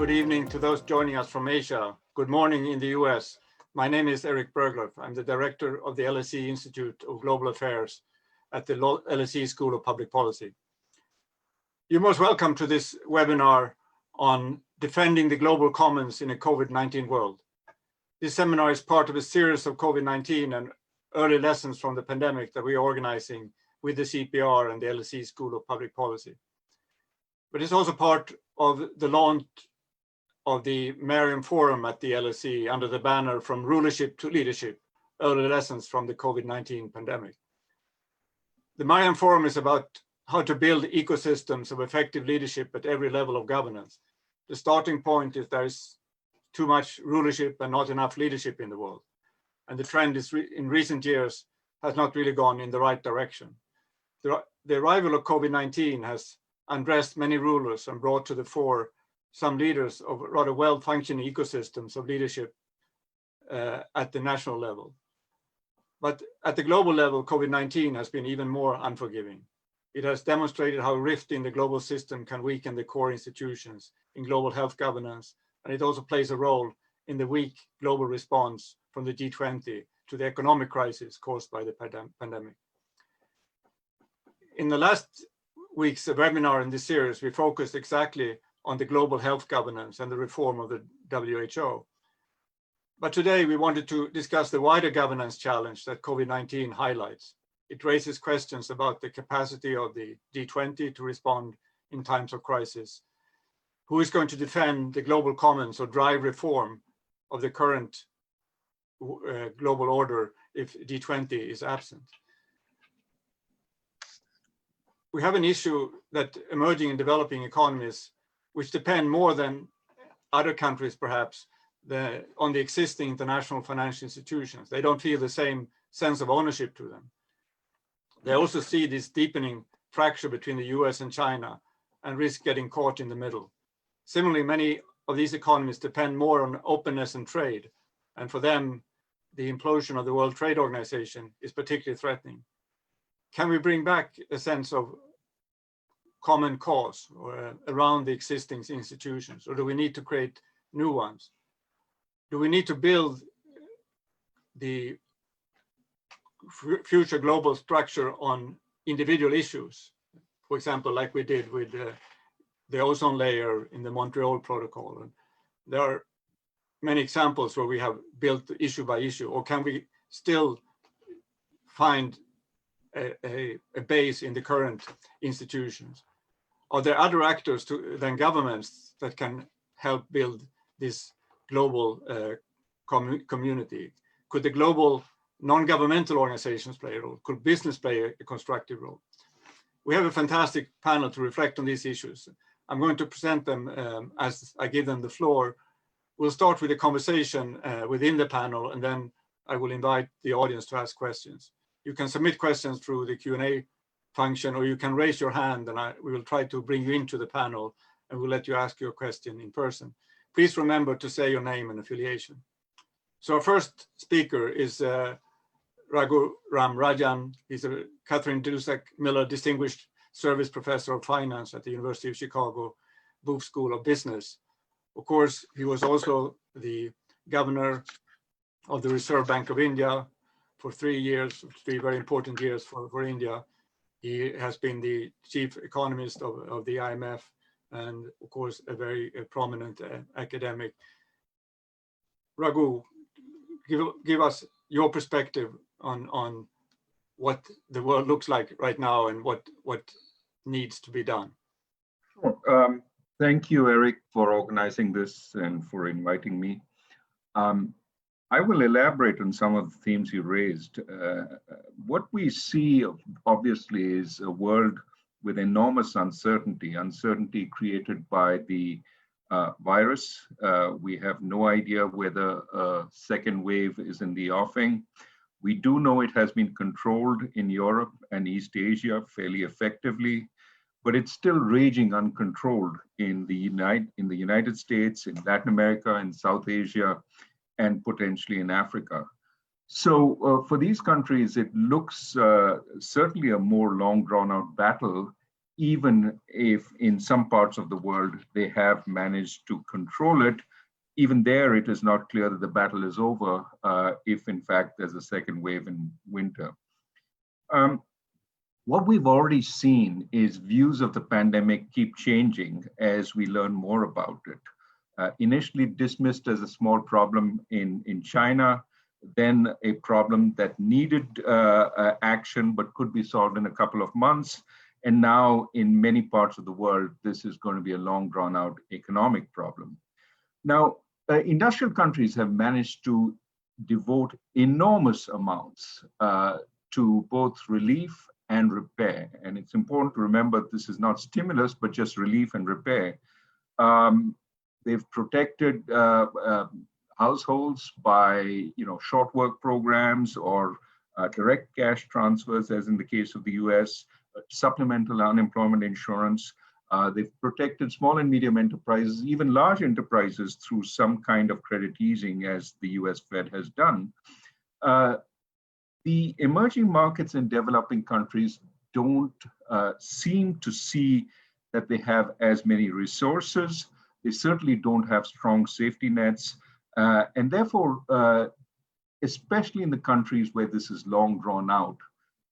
Good evening to those joining us from Asia. Good morning in the US. My name is Erik Berglöf. I'm the director of the LSE Institute of Global Affairs at the LSE School of Public Policy. You're most welcome to this webinar on defending the global commons in a COVID-19 world. This seminar is part of a series of COVID-19 and early lessons from the pandemic that we are organizing with the CEPR and the LSE School of Public Policy. But it's also part of the launch of the Maryam Forum at the LSE under the banner From Rulership to Leadership, Early Lessons from the COVID-19 Pandemic. The Maryam Forum is about how to build ecosystems of effective leadership at every level of governance. The starting point is there's too much rulership and not enough leadership in the world. And the trend is in recent years has not really gone in the right direction. The arrival of COVID-19 has undressed many rulers and brought to the fore some leaders of rather well-functioning ecosystems of leadership at the national level. But at the global level, COVID-19 has been even more unforgiving. It has demonstrated how a rift in the global system can weaken the core institutions in global health governance, and it also plays a role in the weak global response from the G20 to the economic crisis caused by the pandemic. In the last week's webinar in this series, we focused exactly on the global health governance and the reform of the WHO. But today we wanted to discuss the wider governance challenge that COVID-19 highlights. It raises questions about the capacity of the G20 to respond in times of crisis. Who is going to defend the global commons or drive reform of the current global order if G20 is absent? We have an issue that emerging and developing economies, which depend more than other countries perhaps, on the existing international financial institutions. They don't feel the same sense of ownership to them. They also see this deepening fracture between the US and China and risk getting caught in the middle. Similarly, many of these economies depend more on openness and trade. And for them, the implosion of the World Trade Organization is particularly threatening. Can we bring back a sense of common cause around the existing institutions, or do we need to create new ones? Do we need to build the future global structure on individual issues? For example, like we did with the ozone layer in the Montreal Protocol. And there are many examples where we have built issue by issue, or can we still find a base in the current institutions? Are there other actors than governments that can help build this global community? Could the global non-governmental organizations play a role? Could business play a constructive role? We have a fantastic panel to reflect on these issues. I'm going to present them as I give them the floor. We'll start with a conversation within the panel, and then I will invite the audience to ask questions. You can submit questions through the Q&A function, or you can raise your hand and we will try to bring you into the panel and we'll let you ask your question in person. Please remember to say your name and affiliation. So our first speaker is Raghuram Rajan. He's a Katherine Dusak Miller Distinguished Service Professor of Finance at the University of Chicago Booth School of Business. Of course, he was also the governor of the Reserve Bank of India for 3 years, 3 very important years for India. He has been the chief economist of the IMF and, of course, a very prominent academic. Raghu, give us your perspective on what the world looks like right now and what needs to be done. Sure. Thank you, Erik, for organizing this and for inviting me. I will elaborate on some of the themes you raised. What we see, obviously, is a world with enormous uncertainty created by the virus. We have no idea whether a second wave is in the offing. We do know it has been controlled in Europe and East Asia fairly effectively, but it's still raging uncontrolled in the United States, in Latin America, in South Asia, and potentially in Africa. So for these countries, it looks certainly a more long drawn out battle even if in some parts of the world they have managed to control it, even there it is not clear that the battle is over if in fact there's a second wave in winter. What we've already seen is views of the pandemic keep changing as we learn more about it. Initially dismissed as a small problem in China, then a problem that needed action but could be solved in a couple of months. And now in many parts of the world, this is going to be a long drawn out economic problem. Now, industrial countries have managed to devote enormous amounts to both relief and repair. And it's important to remember this is not stimulus, but just relief and repair. They've protected households by short work programs or direct cash transfers, as in the case of the US, supplemental unemployment insurance. They've protected small and medium enterprises, even large enterprises, through some kind of credit easing, as the US Fed has done. The emerging markets in developing countries don't seem to see that they have as many resources. They certainly don't have strong safety nets. And therefore, especially in the countries where this is long drawn out,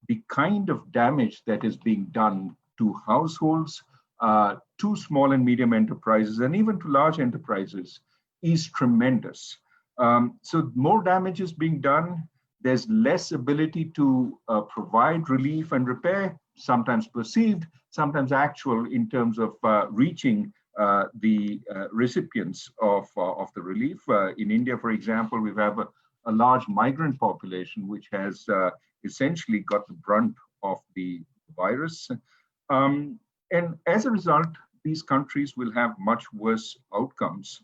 the kind of damage that is being done to households, to small and medium enterprises, and even to large enterprises is tremendous. So more damage is being done. There's less ability to provide relief and repair, sometimes perceived, sometimes actual, in terms of reaching the recipients of the relief. In India, for example, we have a large migrant population, which has essentially got the brunt of the virus. And as a result, these countries will have much worse outcomes.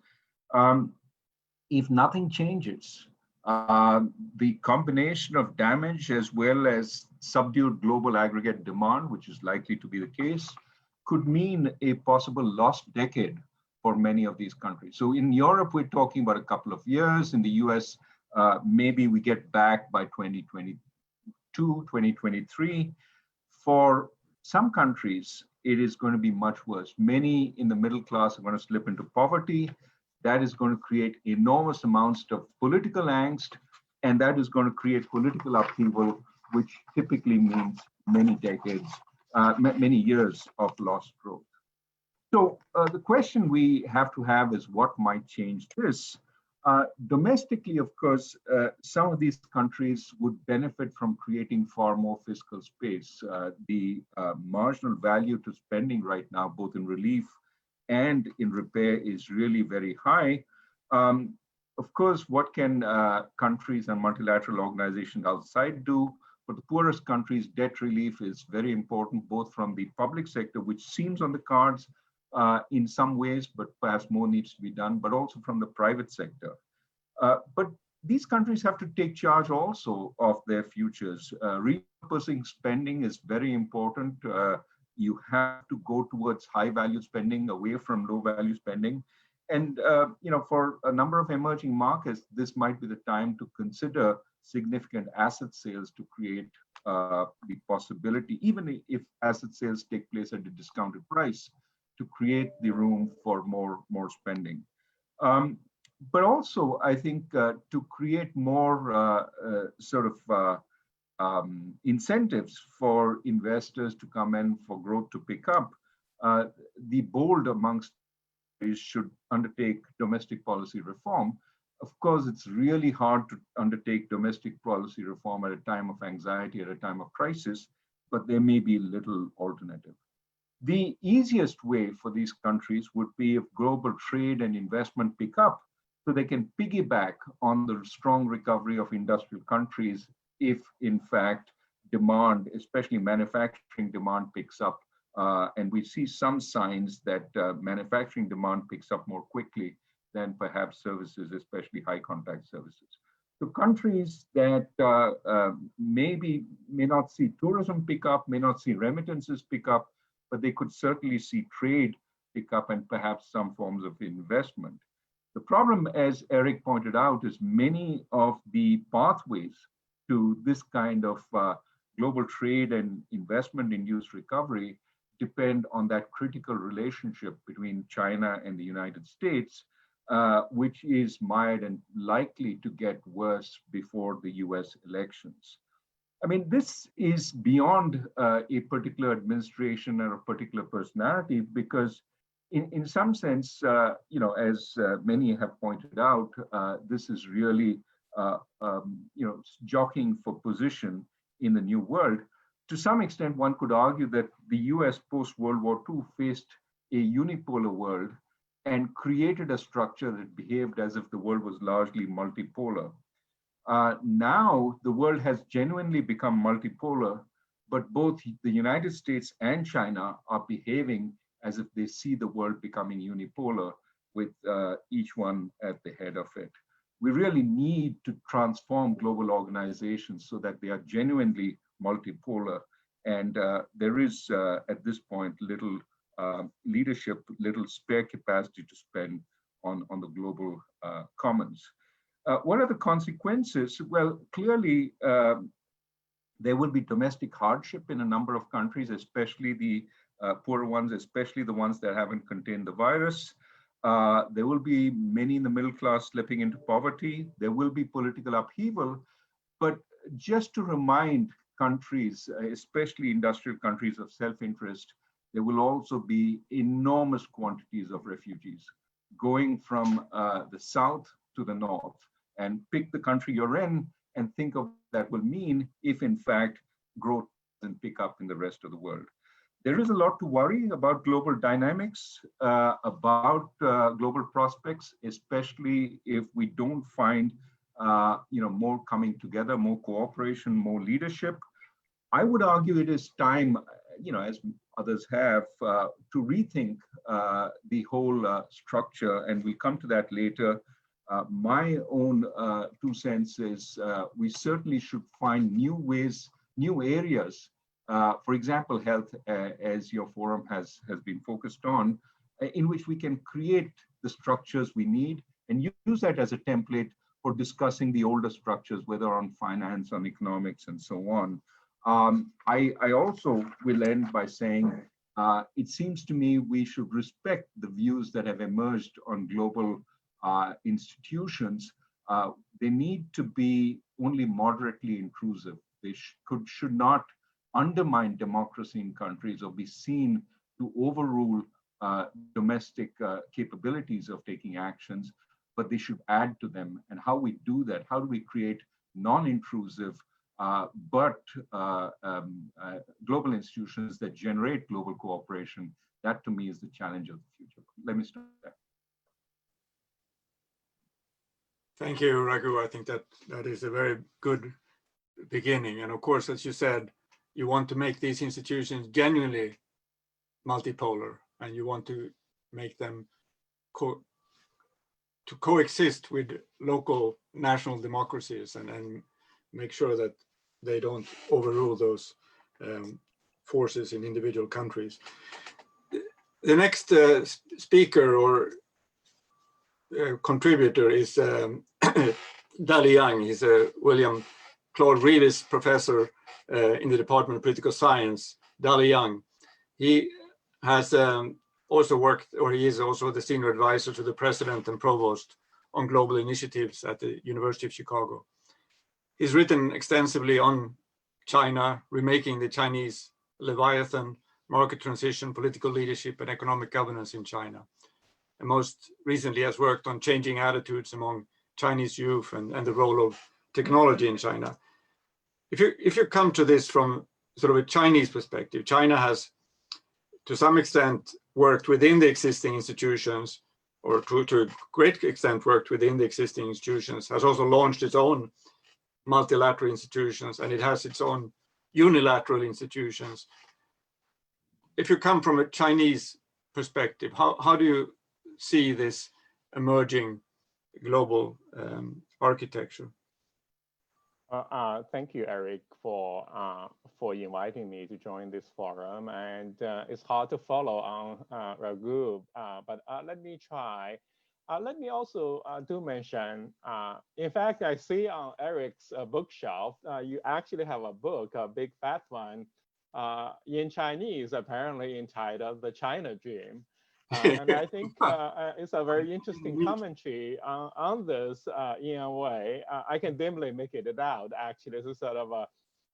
If nothing changes, the combination of damage as well as subdued global aggregate demand, which is likely to be the case, could mean a possible lost decade for many of these countries. So in Europe, we're talking about a couple of years. In the US, maybe we get back by 2022, 2023. For some countries, it is going to be much worse. Many in the middle class are going to slip into poverty. That is going to create enormous amounts of political angst, and that is going to create political upheaval, which typically means many decades, many years of lost growth. So the question we have to have is what might change this? Domestically, of course, some of these countries would benefit from creating far more fiscal space. The marginal value to spending right now, both in relief and in repair, is really very high. Of course, what can countries and multilateral organizations outside do? For the poorest countries, debt relief is very important, both from the public sector, which seems on the cards in some ways, but perhaps more needs to be done, but also from the private sector. But these countries have to take charge also of their futures. Repurposing spending is very important. You have to go towards high value spending, away from low value spending. And for a number of emerging markets, this might be the time to consider significant asset sales to create the possibility, even if asset sales take place at a discounted price, to create the room for more spending. But also, I think to create more incentives for investors to come in, for growth to pick up, the bold amongst countries should undertake domestic policy reform. Of course, it's really hard to undertake domestic policy reform at a time of anxiety, at a time of crisis, but there may be little alternative. The easiest way for these countries would be if global trade and investment pick up, so they can piggyback on the strong recovery of industrial countries if, in fact, demand, especially manufacturing demand, picks up. And we see some signs that manufacturing demand picks up more quickly than perhaps services, especially high contact services. So countries that may not see tourism pick up, may not see remittances pick up, but they could certainly see trade pick up and perhaps some forms of investment. The problem, as Erik pointed out, is many of the pathways to this kind of global trade and investment-induced recovery depend on that critical relationship between China and the United States, which is mired and likely to get worse before the US elections. I mean, this is beyond a particular administration or a particular personality, because in some sense, as many have pointed out, this is really, jockeying for position in the new world. To some extent, one could argue that the US post-World War II faced a unipolar world and created a structure that behaved as if the world was largely multipolar. Now, the world has genuinely become multipolar, but both the United States and China are behaving as if they see the world becoming unipolar, with each one at the head of it. We really need to transform global organizations so that they are genuinely multipolar. And there is, at this point, little leadership, little spare capacity to spend on the global commons. What are the consequences? Well, clearly, there will be domestic hardship in a number of countries, especially the poorer ones, especially the ones that haven't contained the virus. There will be many in the middle class slipping into poverty. There will be political upheaval. But just to remind countries, especially industrial countries, of self-interest, there will also be enormous quantities of refugees going from the south to the north. And pick the country you're in and think of what that will mean if, in fact, growth doesn't pick up in the rest of the world. There is a lot to worry about global dynamics, about global prospects, especially if we don't find more coming together, more cooperation, more leadership. I would argue it is time, as others have, to rethink the whole structure, and we'll come to that later. My own 2 cents is we certainly should find new ways, new areas, for example, health, as your forum has been focused on, in which we can create the structures we need and use that as a template for discussing the older structures, whether on finance, on economics, and so on. I also will end by saying, it seems to me we should respect the views that have emerged on global institutions. They need to be only moderately intrusive. They should not undermine democracy in countries or be seen to overrule domestic capabilities of taking actions, but they should add to them. And how we do that, how do we create non-intrusive but global institutions that generate global cooperation? That to me is the challenge of the future. Let me start there. Thank you, Raghu. I think that is a very good beginning. And of course, as you said, you want to make these institutions genuinely multipolar, and you want to make them coexist with local national democracies and make sure that they don't overrule those forces in individual countries. The next speaker or contributor is Dali Yang. He's a William Claude Reavis professor in the Department of Political Science. Dali Yang. He has also worked, or he is also the senior advisor to the president and provost on global initiatives at the University of Chicago. He's written extensively on China, remaking the Chinese Leviathan, market transition, political leadership, and economic governance in China. And most recently has worked on changing attitudes among Chinese youth and the role of technology in China. If you come to this from sort of a Chinese perspective, China has to some extent worked within the existing institutions, or to a great extent worked within the existing institutions, has also launched its own multilateral institutions, and it has its own unilateral institutions. If you come from a Chinese perspective, how do you see this emerging global architecture? Thank you, Erik, for inviting me to join this forum. And it's hard to follow on Raghu, but let me try. Let me also do mention, in fact, I see on Erik's bookshelf, you actually have a book, a big fat one, in Chinese apparently entitled The China Dream. And I think it's a very interesting commentary on this in a way. I can dimly make it out, actually. It's sort of a,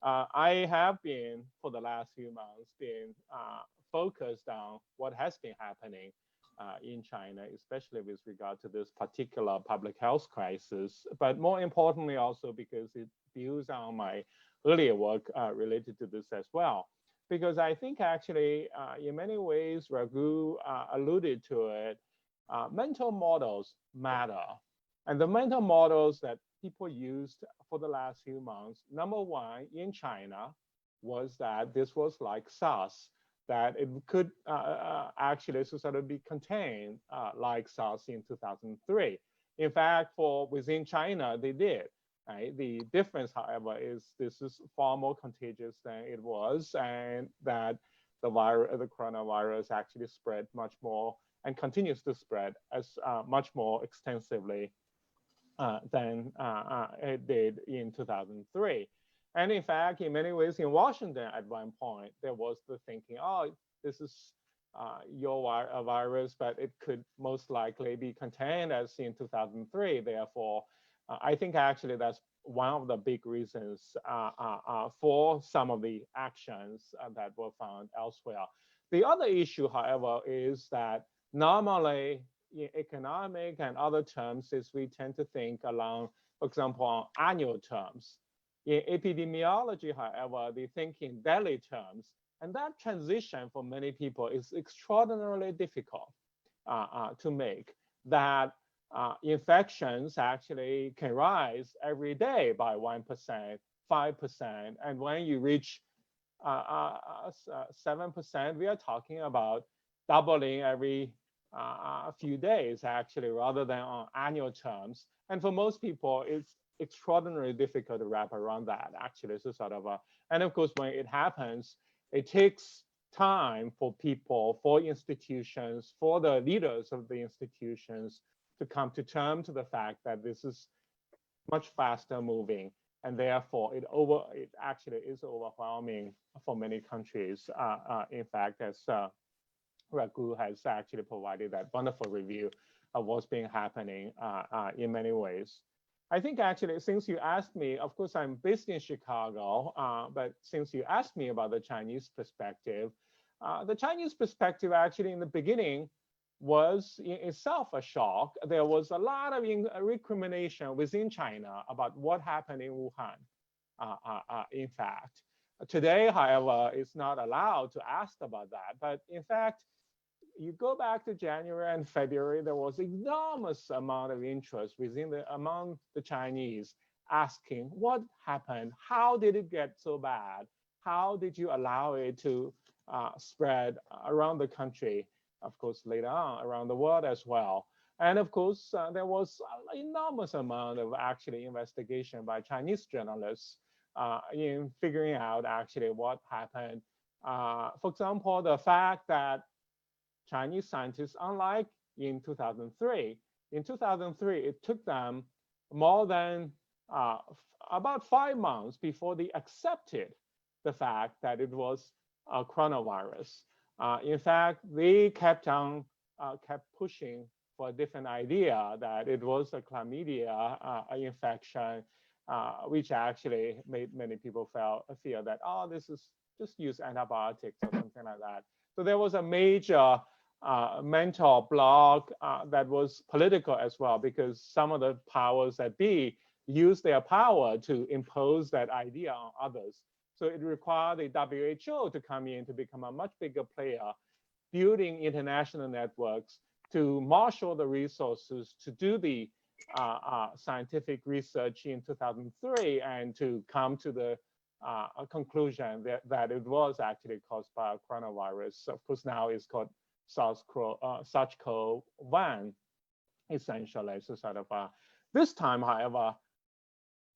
I have been, for the last few months, been focused on what has been happening in China, especially with regard to this particular public health crisis, but more importantly also because it builds on my earlier work related to this as well. Because I think actually, in many ways, Raghu alluded to it, mental models matter. And the mental models that people used for the last few months, number one, in China, was that this was like SARS, that it could actually sort of be contained like SARS in 2003. In fact, for within China, they did. Right? The difference, however, is this is far more contagious than it was, and that the coronavirus actually spread much more and continues to spread as much more extensively than it did in 2003. And in fact, in many ways, in Washington at one point, there was the thinking, oh, this is your virus, but it could most likely be contained as in 2003. Therefore, I think actually that's one of the big reasons for some of the actions that were found elsewhere. The other issue, however, is that normally in economic and other terms is we tend to think along, for example, on annual terms. In epidemiology, however, they think in daily terms. And that transition for many people is extraordinarily difficult to make. That infections actually can rise every day by 1%, 5%. And when you reach 7%, we are talking about doubling every few days, actually, rather than on annual terms. And for most people, it's extraordinarily difficult to wrap around that, actually. So sort of and of course, when it happens, it takes time for people, for institutions, for the leaders of the institutions to come to terms to the fact that this is much faster moving, and therefore it actually is overwhelming for many countries. In fact, as Raghu has actually provided that wonderful review of what's been happening in many ways. I think actually, since you asked me, of course, I'm based in Chicago, but since you asked me about the Chinese perspective actually in the beginning was in itself a shock. There was a lot of recrimination within China about what happened in Wuhan, in fact. Today, however, it's not allowed to ask about that. But in fact, you go back to January and February, there was enormous amount of interest among the Chinese asking what happened? How did it get so bad? How did you allow it to spread around the country? Of course, later on around the world as well. And of course, there was an enormous amount of actually investigation by Chinese journalists in figuring out actually what happened. For example, the fact that Chinese scientists, unlike in 2003, it took them more than about 5 months before they accepted the fact that it was a coronavirus. In fact, they kept pushing for a different idea that it was a chlamydia infection, which actually made many people fear that, oh, this is just use antibiotics or something like that. So there was a major mental block that was political as well, because some of the powers that be used their power to impose that idea on others. So it required the WHO to come in to become a much bigger player, building international networks to marshal the resources to do the scientific research in 2003 and to come to the conclusion that it was actually caused by a coronavirus. Of course, now it's called SARS-CoV-1, essentially. So sort of this time, however,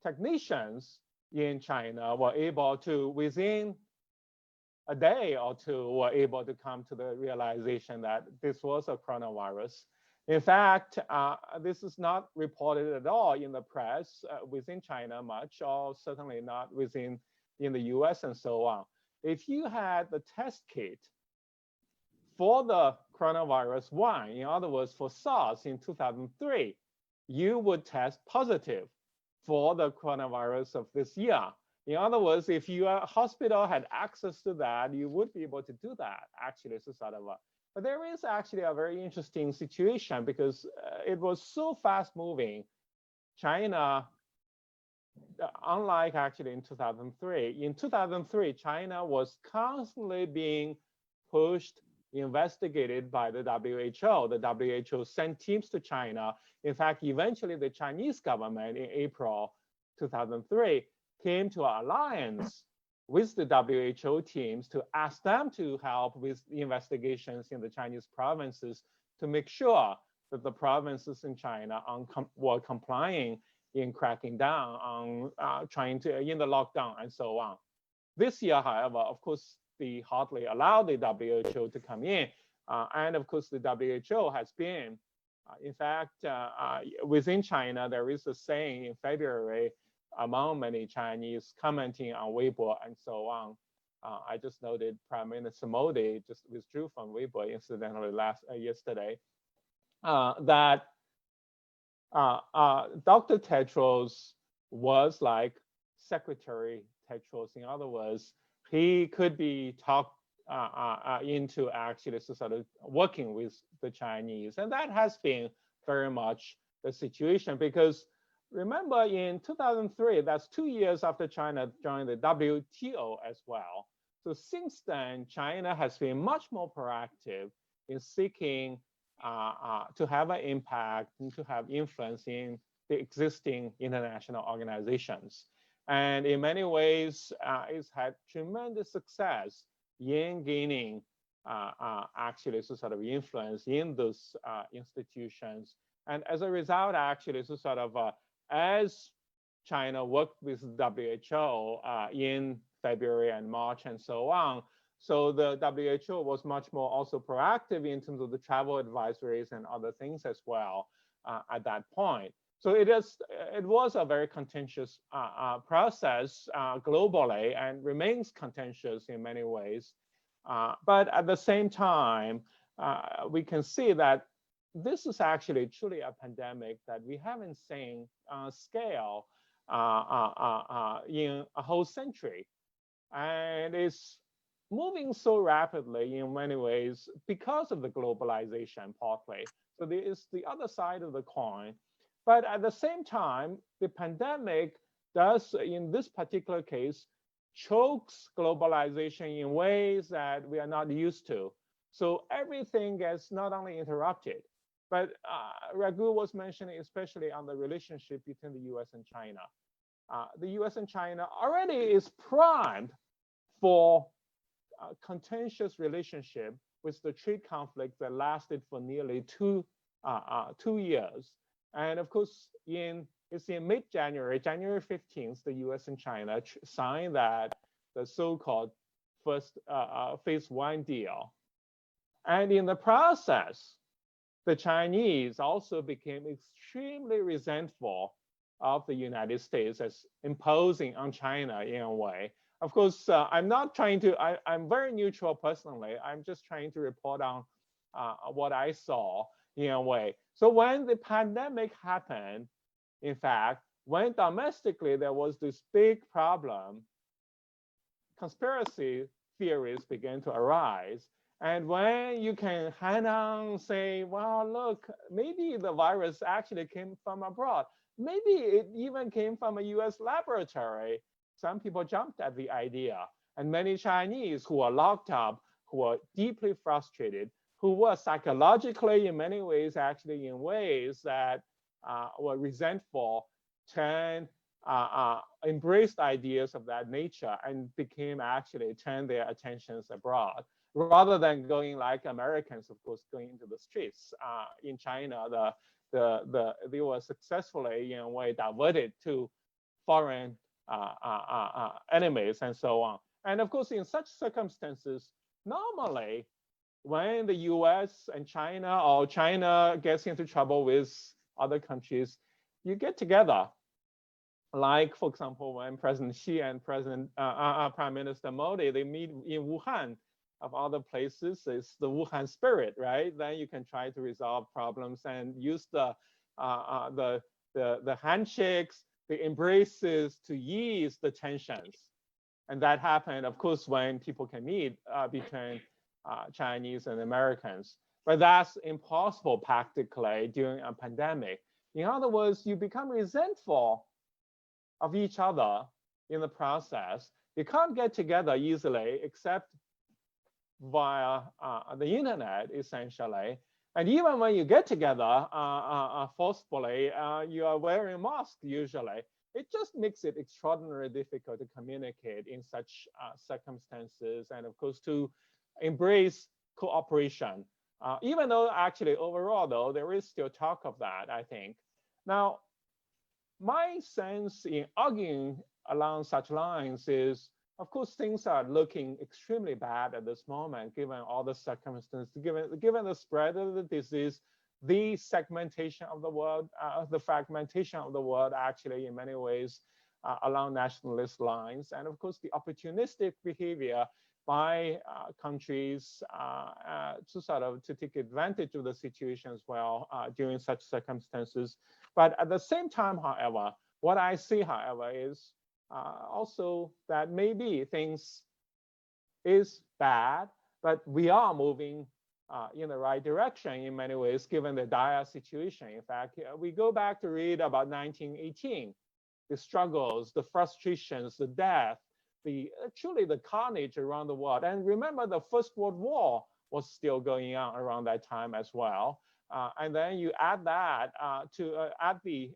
technicians in China were able to, within a day or two, were able to come to the realization that this was a coronavirus. In fact, this is not reported at all in the press within China much, or certainly not in the US and so on. if you had the test kit for the coronavirus 1, in other words, for SARS in 2003, you would test positive for the coronavirus of this year. In other words, if your hospital had access to that, you would be able to do that. Actually, it's a sort of but there is actually a very interesting situation because it was so fast moving. China, unlike actually in 2003, China was constantly being pushed, investigated by the WHO. The WHO sent teams to China. In fact, eventually the Chinese government in April 2003 came to an alliance with the WHO teams to ask them to help with the investigations in the Chinese provinces to make sure that the provinces in China were complying in cracking down on trying to, in the lockdown and so on. This year, however, of course, they hardly allowed the WHO to come in. And of course, the WHO has been, in fact, within China, there is a saying in February among many Chinese commenting on Weibo and so on. I just noted Prime Minister Modi just withdrew from Weibo incidentally yesterday, that Dr. Tedros was like Secretary Tedros. In other words, he could be talked into actually sort of working with the Chinese. And that has been very much the situation because remember in 2003, that's 2 years after China joined the WTO as well. So since then, China has been much more proactive in seeking to have an impact and to have influence in the existing international organizations. And in many ways, it's had tremendous success in gaining actually sort of influence in those institutions. And as a result, actually, so sort of as China worked with WHO in February and March and so on, so the WHO was much more also proactive in terms of the travel advisories and other things as well at that point. So it was a very contentious process globally and remains contentious in many ways. But at the same time, we can see that this is actually truly a pandemic that we haven't seen scale in a whole century. And it's moving so rapidly in many ways because of the globalization partly. So there is the other side of the coin. But at the same time, the pandemic does, in this particular case, chokes globalization in ways that we are not used to. So everything gets not only interrupted, but Raghu was mentioning especially on the relationship between the US and China. The US and China already is primed for a contentious relationship with the trade conflict that lasted for nearly two years. And of course, it's in mid-January, January 15th, the US and China signed the so-called first phase 1 deal. And in the process, the Chinese also became extremely resentful of the United States as imposing on China in a way. Of course, I'm not trying to, I'm very neutral personally. I'm just trying to report on what I saw in a way. So when the pandemic happened, in fact, when domestically there was this big problem, conspiracy theories began to arise. And when you can hand on say, well, look, maybe the virus actually came from abroad. Maybe it even came from a US laboratory. Some people jumped at the idea. And many Chinese who are locked up, who are deeply frustrated, who were psychologically in many ways, actually in ways that were resentful, embraced ideas of that nature and turned their attentions abroad. Rather than going like Americans, of course, going into the streets. In China, they were successfully in a way diverted to foreign enemies and so on. And of course, in such circumstances, normally when the US and China or China gets into trouble with other countries, you get together like, for example, when President Xi and Prime Minister Modi, they meet in Wuhan, of other places, it's the Wuhan spirit, right? Then you can try to resolve problems and use the handshakes, the embraces to ease the tensions. And that happened, of course, when people can meet between Chinese and Americans. But that's impossible practically during a pandemic. In other words, you become resentful of each other in the process. You can't get together easily except via the internet, essentially. And even when you get together forcefully, you are wearing masks usually. It just makes it extraordinarily difficult to communicate in such circumstances, and of course to embrace cooperation. Even though actually overall though, there is still talk of that, I think. Now, my sense in arguing along such lines is, of course, things are looking extremely bad at this moment, given all the circumstances, given the spread of the disease, the segmentation of the world, the fragmentation of the world, actually, in many ways, along nationalist lines, and of course, the opportunistic behavior by countries to take advantage of the situation as well during such circumstances. But at the same time, however, what I see, however, is also that maybe things is bad, but we are moving in the right direction in many ways, given the dire situation. In fact, we go back to read about 1918, the struggles, the frustrations, the death, truly the carnage around the world. And remember, the First World War was still going on around that time as well. And then you add that add the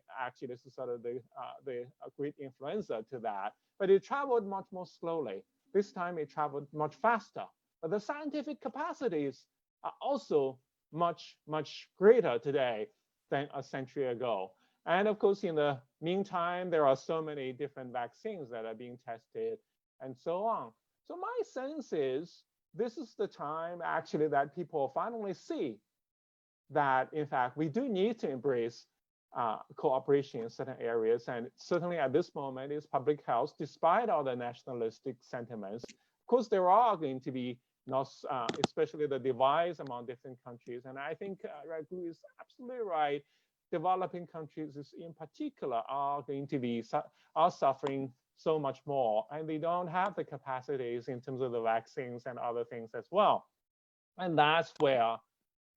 great influenza to that, but it traveled much more slowly. This time it traveled much faster, but the scientific capacities are also much, much greater today than a century ago. And of course, in the meantime, there are so many different vaccines that are being tested and so on. So my sense is this is the time actually that people finally see that, in fact, we do need to embrace cooperation in certain areas. And certainly at this moment is public health, despite all the nationalistic sentiments. Of course, there are going to be, especially the divides among different countries. And I think Raghu is absolutely right. Developing countries in particular are going to be, suffering so much more. And they don't have the capacities in terms of the vaccines and other things as well. And that's where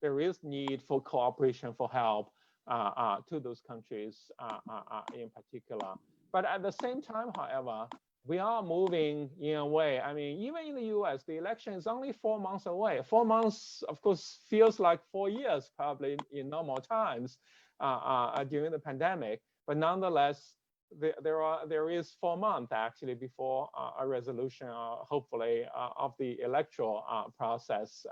there is need for cooperation for help to those countries in particular. But at the same time, however, we are moving in a way. I mean, even in the US, the election is only 4 months away. 4 months, of course, feels like 4 years probably in normal times during the pandemic. But nonetheless, there is 4 months actually before a resolution, hopefully, of the electoral process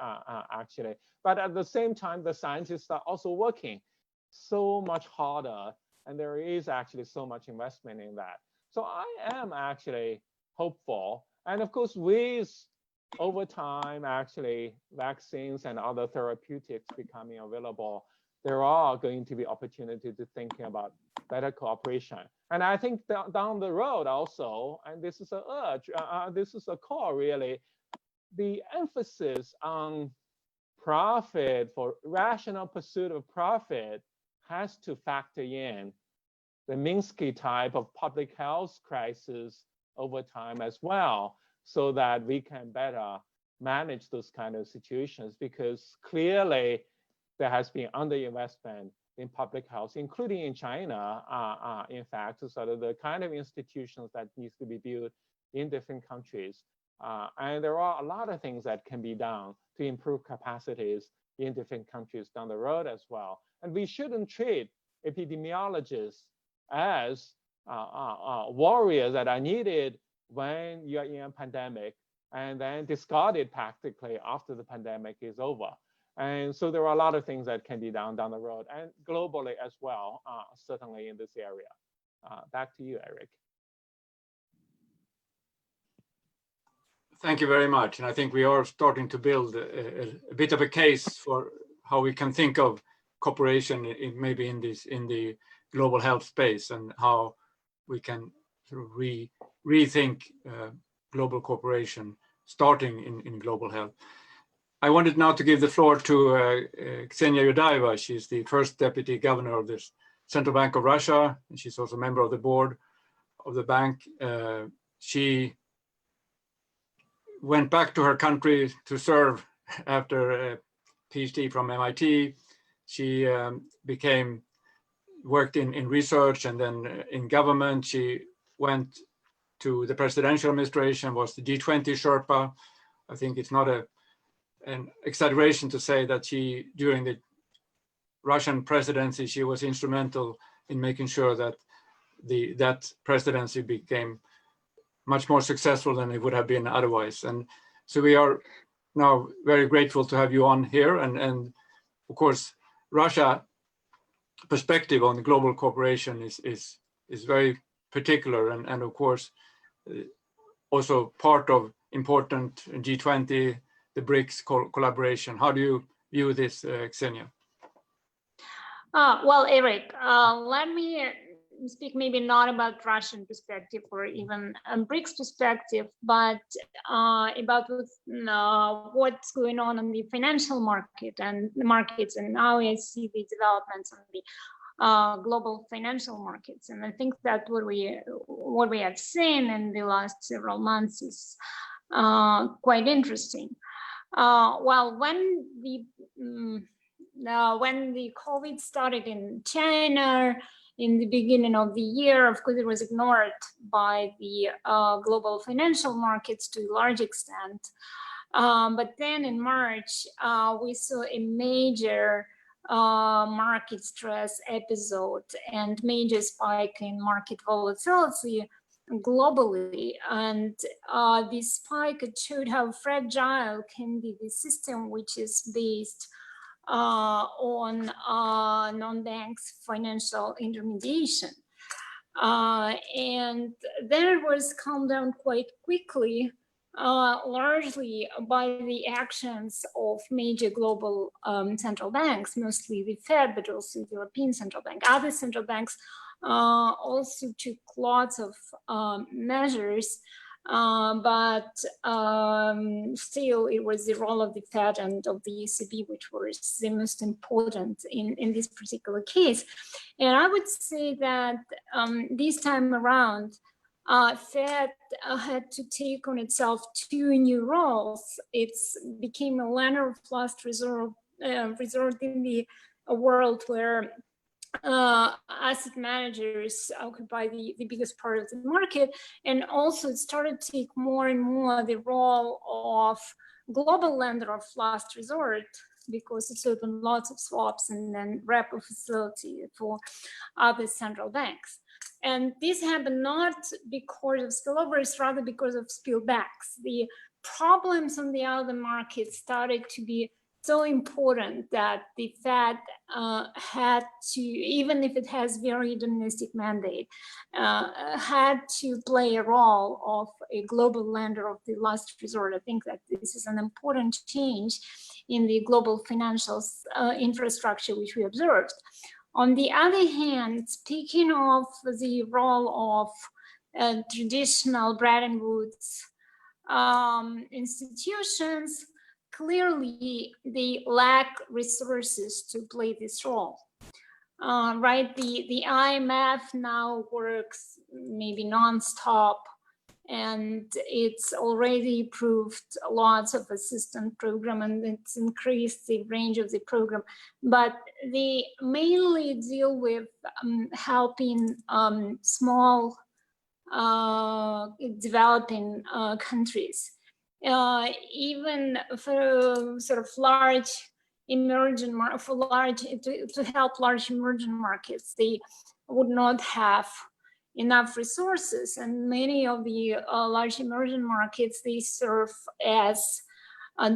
actually. But at the same time, the scientists are also working so much harder, and there is actually so much investment in that. So I am actually hopeful. And of course, with over time, actually, vaccines and other therapeutics becoming available, there are going to be opportunities to thinking about better cooperation. And I think down the road also, and this is an urge, this is a call really, the emphasis on profit, for rational pursuit of profit, has to factor in the Minsky type of public health crisis over time as well, so that we can better manage those kind of situations, because clearly there has been underinvestment in public health, including in China, in fact, sort of the kind of institutions that needs to be built in different countries. And there are a lot of things that can be done to improve capacities in different countries down the road as well. And we shouldn't treat epidemiologists as warriors that are needed when you're in a pandemic and then discarded practically after the pandemic is over. And so there are a lot of things that can be done down the road and globally as well, certainly in this area. Back to you, Erik. Thank you very much. And I think we are starting to build a bit of a case for how we can think of cooperation maybe in the global health space, and how we can sort of rethink global cooperation, starting in global health. I wanted now to give the floor to Xenia Udaiva. She's the first deputy governor of the Central Bank of Russia, and she's also a member of the board of the bank. She went back to her country to serve after a PhD from MIT. She worked in research and then in government. She went to the presidential administration, was the G20 Sherpa. I think it's not an exaggeration to say that she, during the Russian presidency, she was instrumental in making sure that that presidency became much more successful than it would have been otherwise. And so we are now very grateful to have you on here. And of course, Russia perspective on global cooperation is very particular, and of course also part of important G20, the BRICS collaboration. How do you view this, Xenia? Well, Erik, let me speak maybe not about Russian perspective or even BRICS perspective, but about what's going on the financial market and the markets, and how I see the developments on the global financial markets. And I think that what we have seen in the last several months is quite interesting. Well, when the COVID started in China in the beginning of the year, of course, it was ignored by the global financial markets to a large extent. But then in March, we saw a major market stress episode and major spike in market volatility globally. And this spike, it showed how fragile can be the system, which is based on non-banks financial intermediation. And then it was calmed down quite quickly, largely by the actions of major global central banks, mostly the Fed, but also the European Central Bank. Other central banks also took lots of measures, but still it was the role of the Fed and of the ECB which was the most important in this particular case. And I would say that this time around, Fed had to take on itself two new roles. It became a lender of last resort in the world where asset managers occupy the biggest part of the market, and also it started to take more and more the role of global lender of last resort, because it's opened lots of swaps and then repo facility for other central banks. And this happened not because of spillovers, rather because of spillbacks. The problems on the other markets started to be so important that the Fed had to, even if it has very domestic mandate, had to play a role of a global lender of the last resort. I think that this is an important change in the global financial infrastructure which we observed. On the other hand, speaking of the role of traditional Bretton Woods institutions, clearly they lack resources to play this role. Right, the IMF now works maybe nonstop, and it's already approved lots of assistance program, and it's increased the range of the program, but they mainly deal with helping small developing countries. Even for sort of large emerging to help large emerging markets, they would not have enough resources, and many of the large emerging markets, they serve as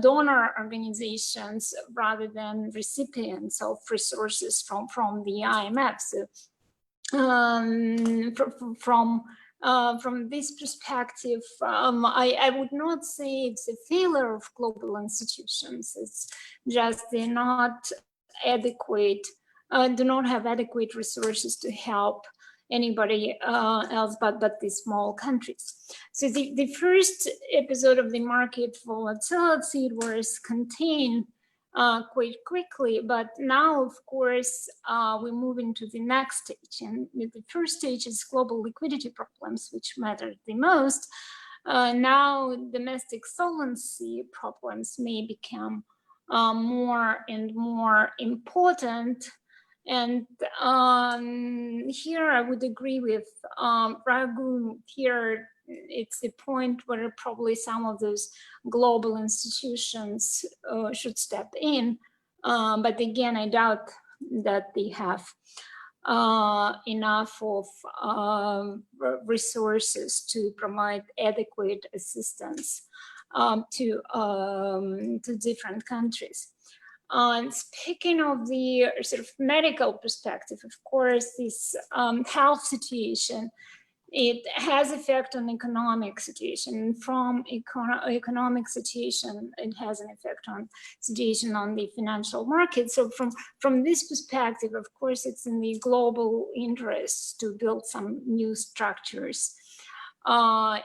donor organizations rather than recipients of resources from the IMF. So from this perspective, I would not say it's a failure of global institutions. It's just they're not adequate, do not have adequate resources to help anybody else but the small countries. So the first episode of the market volatility was contained quite quickly, but now, of course, we move into the next stage. And the first stage is global liquidity problems, which matter the most. Now, domestic solvency problems may become more and more important. And here I would agree with Raghu. Here it's the point where probably some of those global institutions should step in. But again, I doubt that they have enough of resources to provide adequate assistance to different countries. Speaking of the sort of medical perspective, of course, this health situation, it has effect on economic situation. From economic situation, it has an effect on situation on the financial market. So from this perspective, of course, it's in the global interest to build some new structures as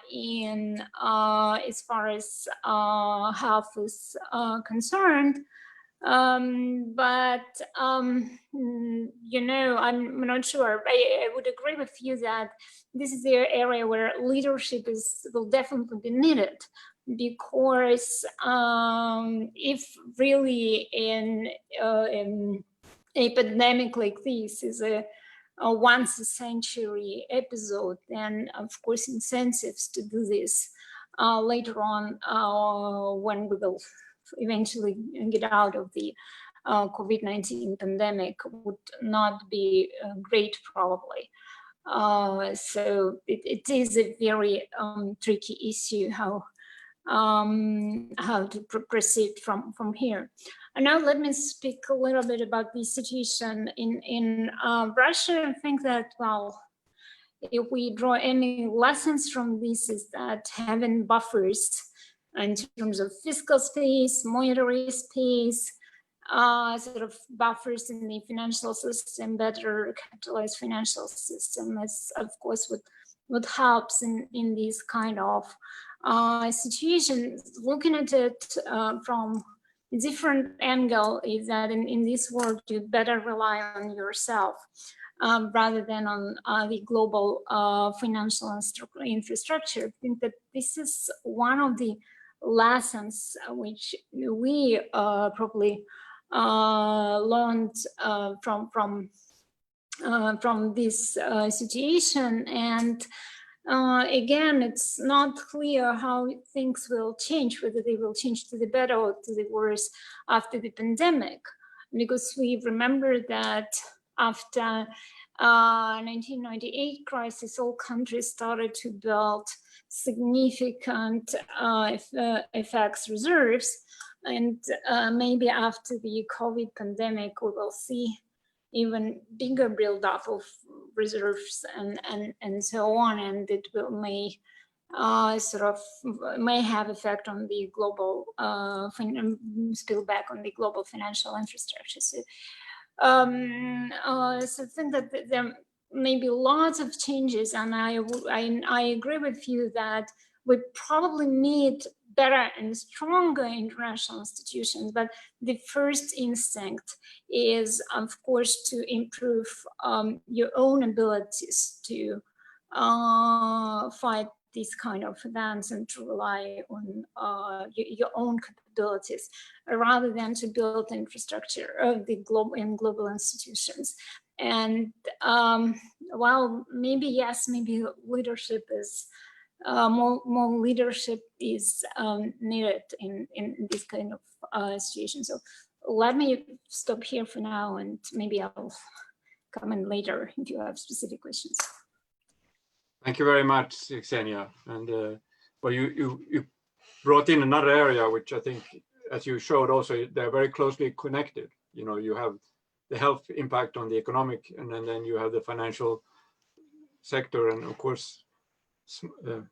far as health is concerned. But you know, I'm not sure. I would agree with you that this is the area where leadership will definitely be needed, because if really an epidemic like this is a once a century episode, then of course incentives to do this later on when we will eventually get out of the COVID-19 pandemic would not be great, probably. So it is a very tricky issue how to proceed from here. And now let me speak a little bit about the situation in Russia. I think that, well, if we draw any lessons from this, is that having buffers in terms of fiscal space, monetary space, sort of buffers in the financial system, better capitalized financial system, is of course what helps in these kind of situations. Looking at it from a different angle is that in this world you better rely on yourself rather than on the global financial infrastructure. I think that this is one of the lessons which we probably learned from this situation. And again, it's not clear how things will change, whether they will change to the better or to the worse after the pandemic, because we remember that after 1998 crisis, all countries started to build significant FX reserves, and maybe after the COVID pandemic, we will see even bigger buildup of reserves and so on, and it may have effect on the global spill back on the global financial infrastructure. So, so I think that there may be lots of changes, and I agree with you that we probably need better and stronger international institutions, but the first instinct is, of course, to improve your own abilities to fight these kind of events and to rely on your own capabilities rather than to build infrastructure of the global institutions. And well, maybe yes, maybe leadership is more leadership is needed in this kind of situation. So let me stop here for now, and maybe I'll come in later if you have specific questions. Thank you very much, Xenia. And well, you brought in another area, which I think, as you showed also, they're very closely connected. You know, you have the health impact on the economic, and then you have the financial sector. And of course,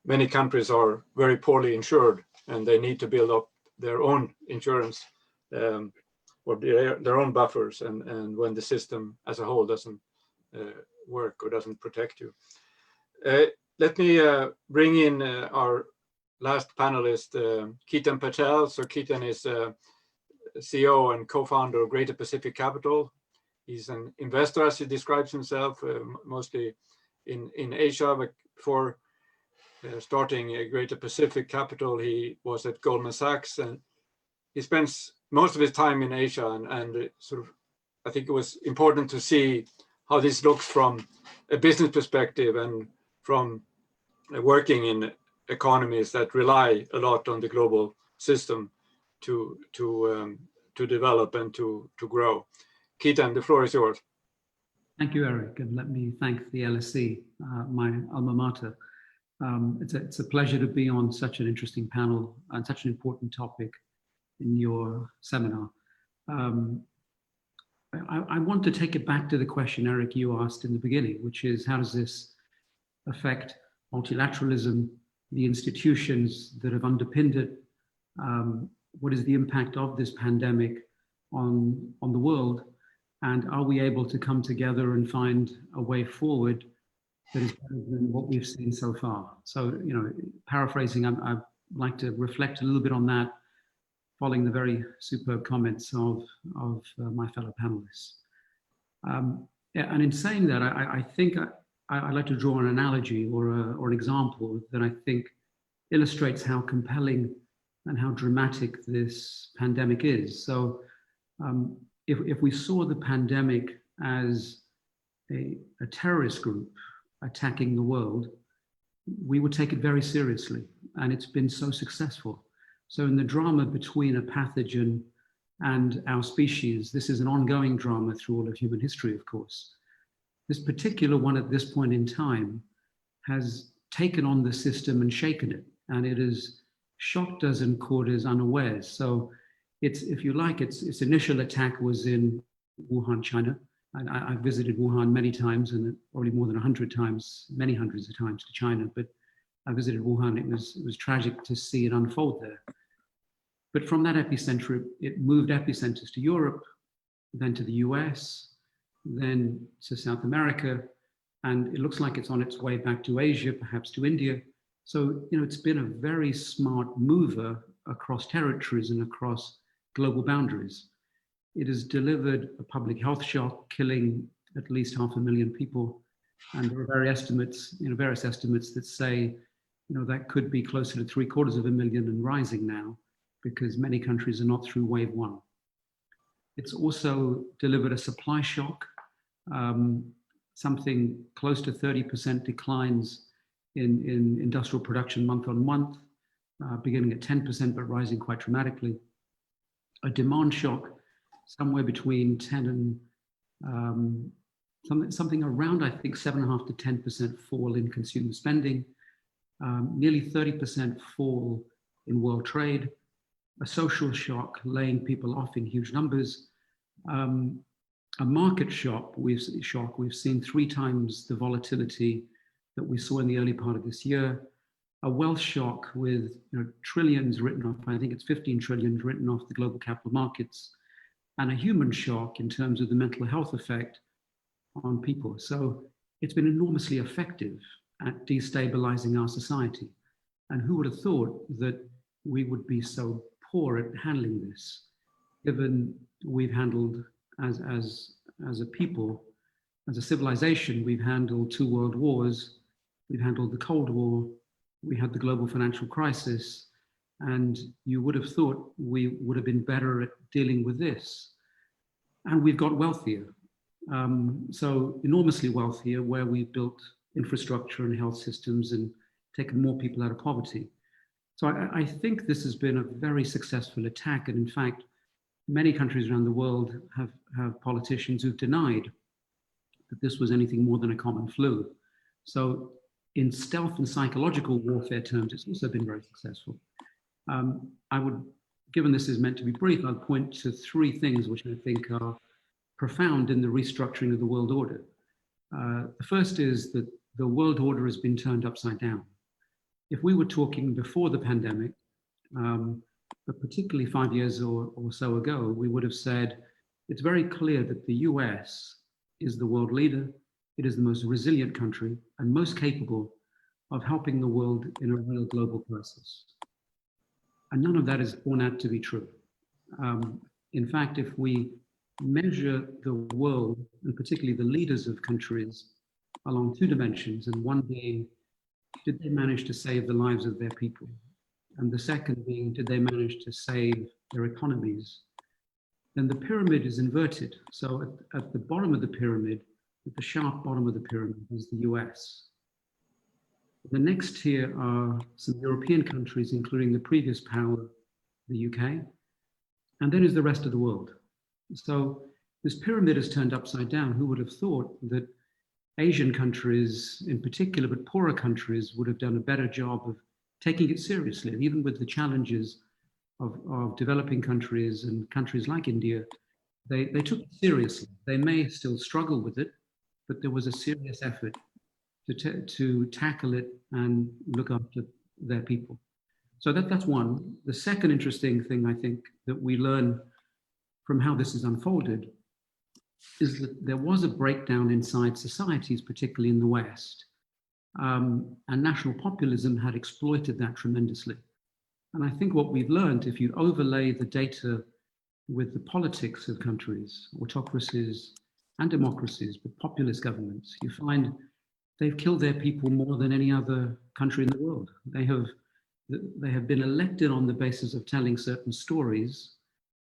many countries are very poorly insured, and they need to build up their own insurance or their own buffers. And when the system as a whole doesn't work or doesn't protect you. Let me bring in our last panelist, Keaton Patel. So Keaton is CEO and co-founder of Greater Pacific Capital. He's an investor, as he describes himself, mostly in Asia. But before starting a Greater Pacific Capital, he was at Goldman Sachs, and he spends most of his time in Asia. And sort of, I think it was important to see how this looks from a business perspective and from working in economies that rely a lot on the global system to develop and to grow. Keaton, the floor is yours. Thank you, Erik, and let me thank the LSE, my alma mater. It's a pleasure to be on such an interesting panel and such an important topic in your seminar. I want to take it back to the question, Erik, you asked in the beginning, which is how does this affect multilateralism, the institutions that have underpinned it? What is the impact of this pandemic on the world? And are we able to come together and find a way forward that is better than what we've seen so far? So, you know, paraphrasing, I'd like to reflect a little bit on that, following the very superb comments of my fellow panelists. And in saying that, I think I'd like to draw an analogy or an example that I think illustrates how compelling and how dramatic this pandemic is. So if we saw the pandemic as a terrorist group attacking the world, we would take it very seriously, and it's been so successful. So in the drama between a pathogen and our species, this is an ongoing drama through all of human history, of course. This particular one at this point in time has taken on the system and shaken it, and it has shocked us and caught us unawares. So it's, if you like, its initial attack was in Wuhan, China. And I visited Wuhan many times, and probably more than 100 times, many hundreds of times to China, but I visited Wuhan. It was tragic to see it unfold there. But from that epicenter, it moved epicenters to Europe, then to the US, then to South America, and it looks like it's on its way back to Asia, perhaps to India. So, you know, it's been a very smart mover across territories and across global boundaries. It has delivered a public health shock, killing at least 500,000 people. And there are various estimates that say, you know, that could be closer to 750,000 and rising now, because many countries are not through wave one. It's also delivered a supply shock, something close to 30% declines in industrial production month on month, beginning at 10%, but rising quite dramatically. A demand shock, somewhere between 10 and something around, I think, 7.5 to 10% fall in consumer spending, nearly 30% fall in world trade, a social shock laying people off in huge numbers, a market shock. We've seen 3 times the volatility that we saw in the early part of this year, a wealth shock with, you know, trillions written off. I think it's 15 trillion written off the global capital markets, and a human shock in terms of the mental health effect on people. So it's been enormously effective at destabilizing our society. And who would have thought that we would be so poor at handling this, given we've handled as a people, as a civilization, we've handled 2 world wars, we've handled the Cold War, we had the global financial crisis, and you would have thought we would have been better at dealing with this. And we've got wealthier, so enormously wealthier, where we've built infrastructure and health systems and taken more people out of poverty. So I think this has been a very successful attack. And in fact, many countries around the world have politicians who've denied that this was anything more than a common flu. So in stealth and psychological warfare terms, it's also been very successful. I would, given this is meant to be brief, I'll point to 3 things which I think are profound in the restructuring of the world order. The first is that the world order has been turned upside down. If we were talking before the pandemic, but particularly 5 years or so ago, we would have said, it's very clear that the US is the world leader, it is the most resilient country and most capable of helping the world in a real global crisis. And none of that is borne out to be true. In fact, if we measure the world, and particularly the leaders of countries, along two dimensions, and one being, did they manage to save the lives of their people? And the second being, did they manage to save their economies? Then the pyramid is inverted. So at the bottom of the pyramid, at the sharp bottom of the pyramid, is the US. The next tier are some European countries, including the previous power, the UK, and then is the rest of the world. So this pyramid is turned upside down. Who would have thought that Asian countries in particular, but poorer countries, would have done a better job of taking it seriously, and even with the challenges of developing countries and countries like India, they took it seriously. They may still struggle with it, but there was a serious effort to tackle it and look after their people. So that's one. The second interesting thing I think that we learn from how this is unfolded is that there was a breakdown inside societies, particularly in the West. And national populism had exploited that tremendously. And I think what we've learned, if you overlay the data with the politics of countries, autocracies and democracies, but populist governments, you find they've killed their people more than any other country in the world. They have been elected on the basis of telling certain stories,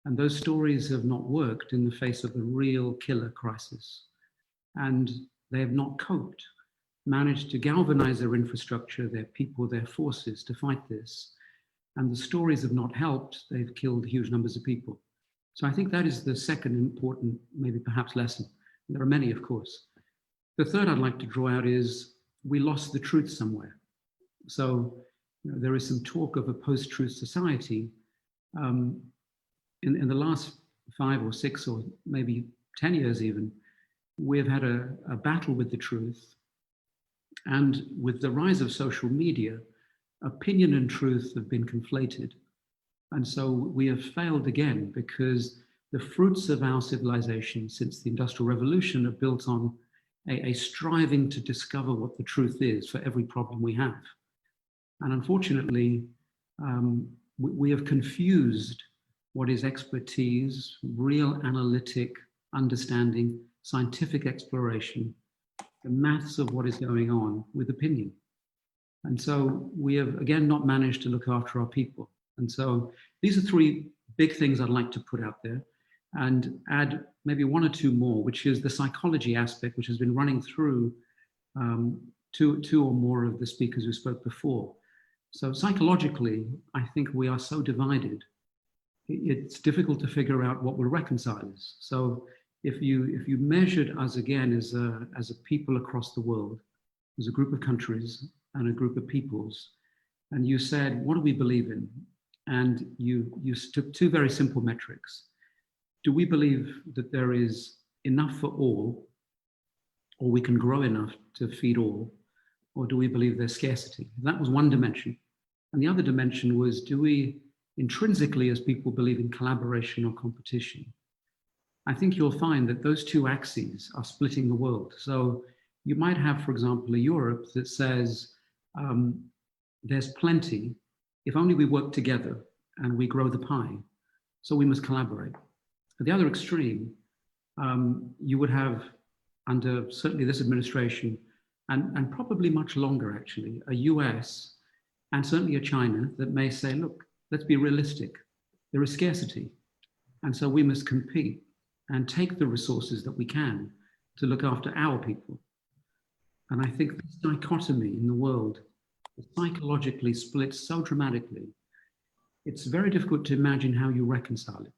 and those stories have not worked in the face of a real killer crisis. And they have not coped, managed to galvanize their infrastructure, their people, their forces to fight this. And the stories have not helped. They've killed huge numbers of people. So I think that is the second important, maybe perhaps lesson. There are many, of course. The third I'd like to draw out is we lost the truth somewhere. So there is some talk of a post-truth society. In the last 5 or 6 or maybe 10 years even, we've had a battle with the truth. And with the rise of social media, opinion and truth have been conflated. And so we have failed again because the fruits of our civilization since the Industrial Revolution are built on a striving to discover what the truth is for every problem we have. And unfortunately, we have confused what is expertise, real analytic understanding, scientific exploration, the maths of what is going on with opinion. And so we have, again, not managed to look after our people. And so these are 3 big things I'd like to put out there and add maybe 1 or 2 more, which is the psychology aspect, which has been running through two or more of the speakers who spoke before. So psychologically, I think we are so divided. It's difficult to figure out what will reconcile us. So if you measured us again as a people across the world, as a group of countries and a group of peoples, and you said, what do we believe in? And you took 2 very simple metrics. Do we believe that there is enough for all, or we can grow enough to feed all, or do we believe there's scarcity? That was one dimension. And the other dimension was, do we intrinsically as people believe in collaboration or competition? I think you'll find that those 2 axes are splitting the world. So you might have, for example, a Europe that says there's plenty if only we work together and we grow the pie. So we must collaborate. At the other extreme, you would have, under certainly this administration, and probably much longer actually, a US and certainly a China that may say, look, let's be realistic. There is scarcity. And so we must compete and take the resources that we can to look after our people. And I think this dichotomy in the world is psychologically split so dramatically, it's very difficult to imagine how you reconcile it.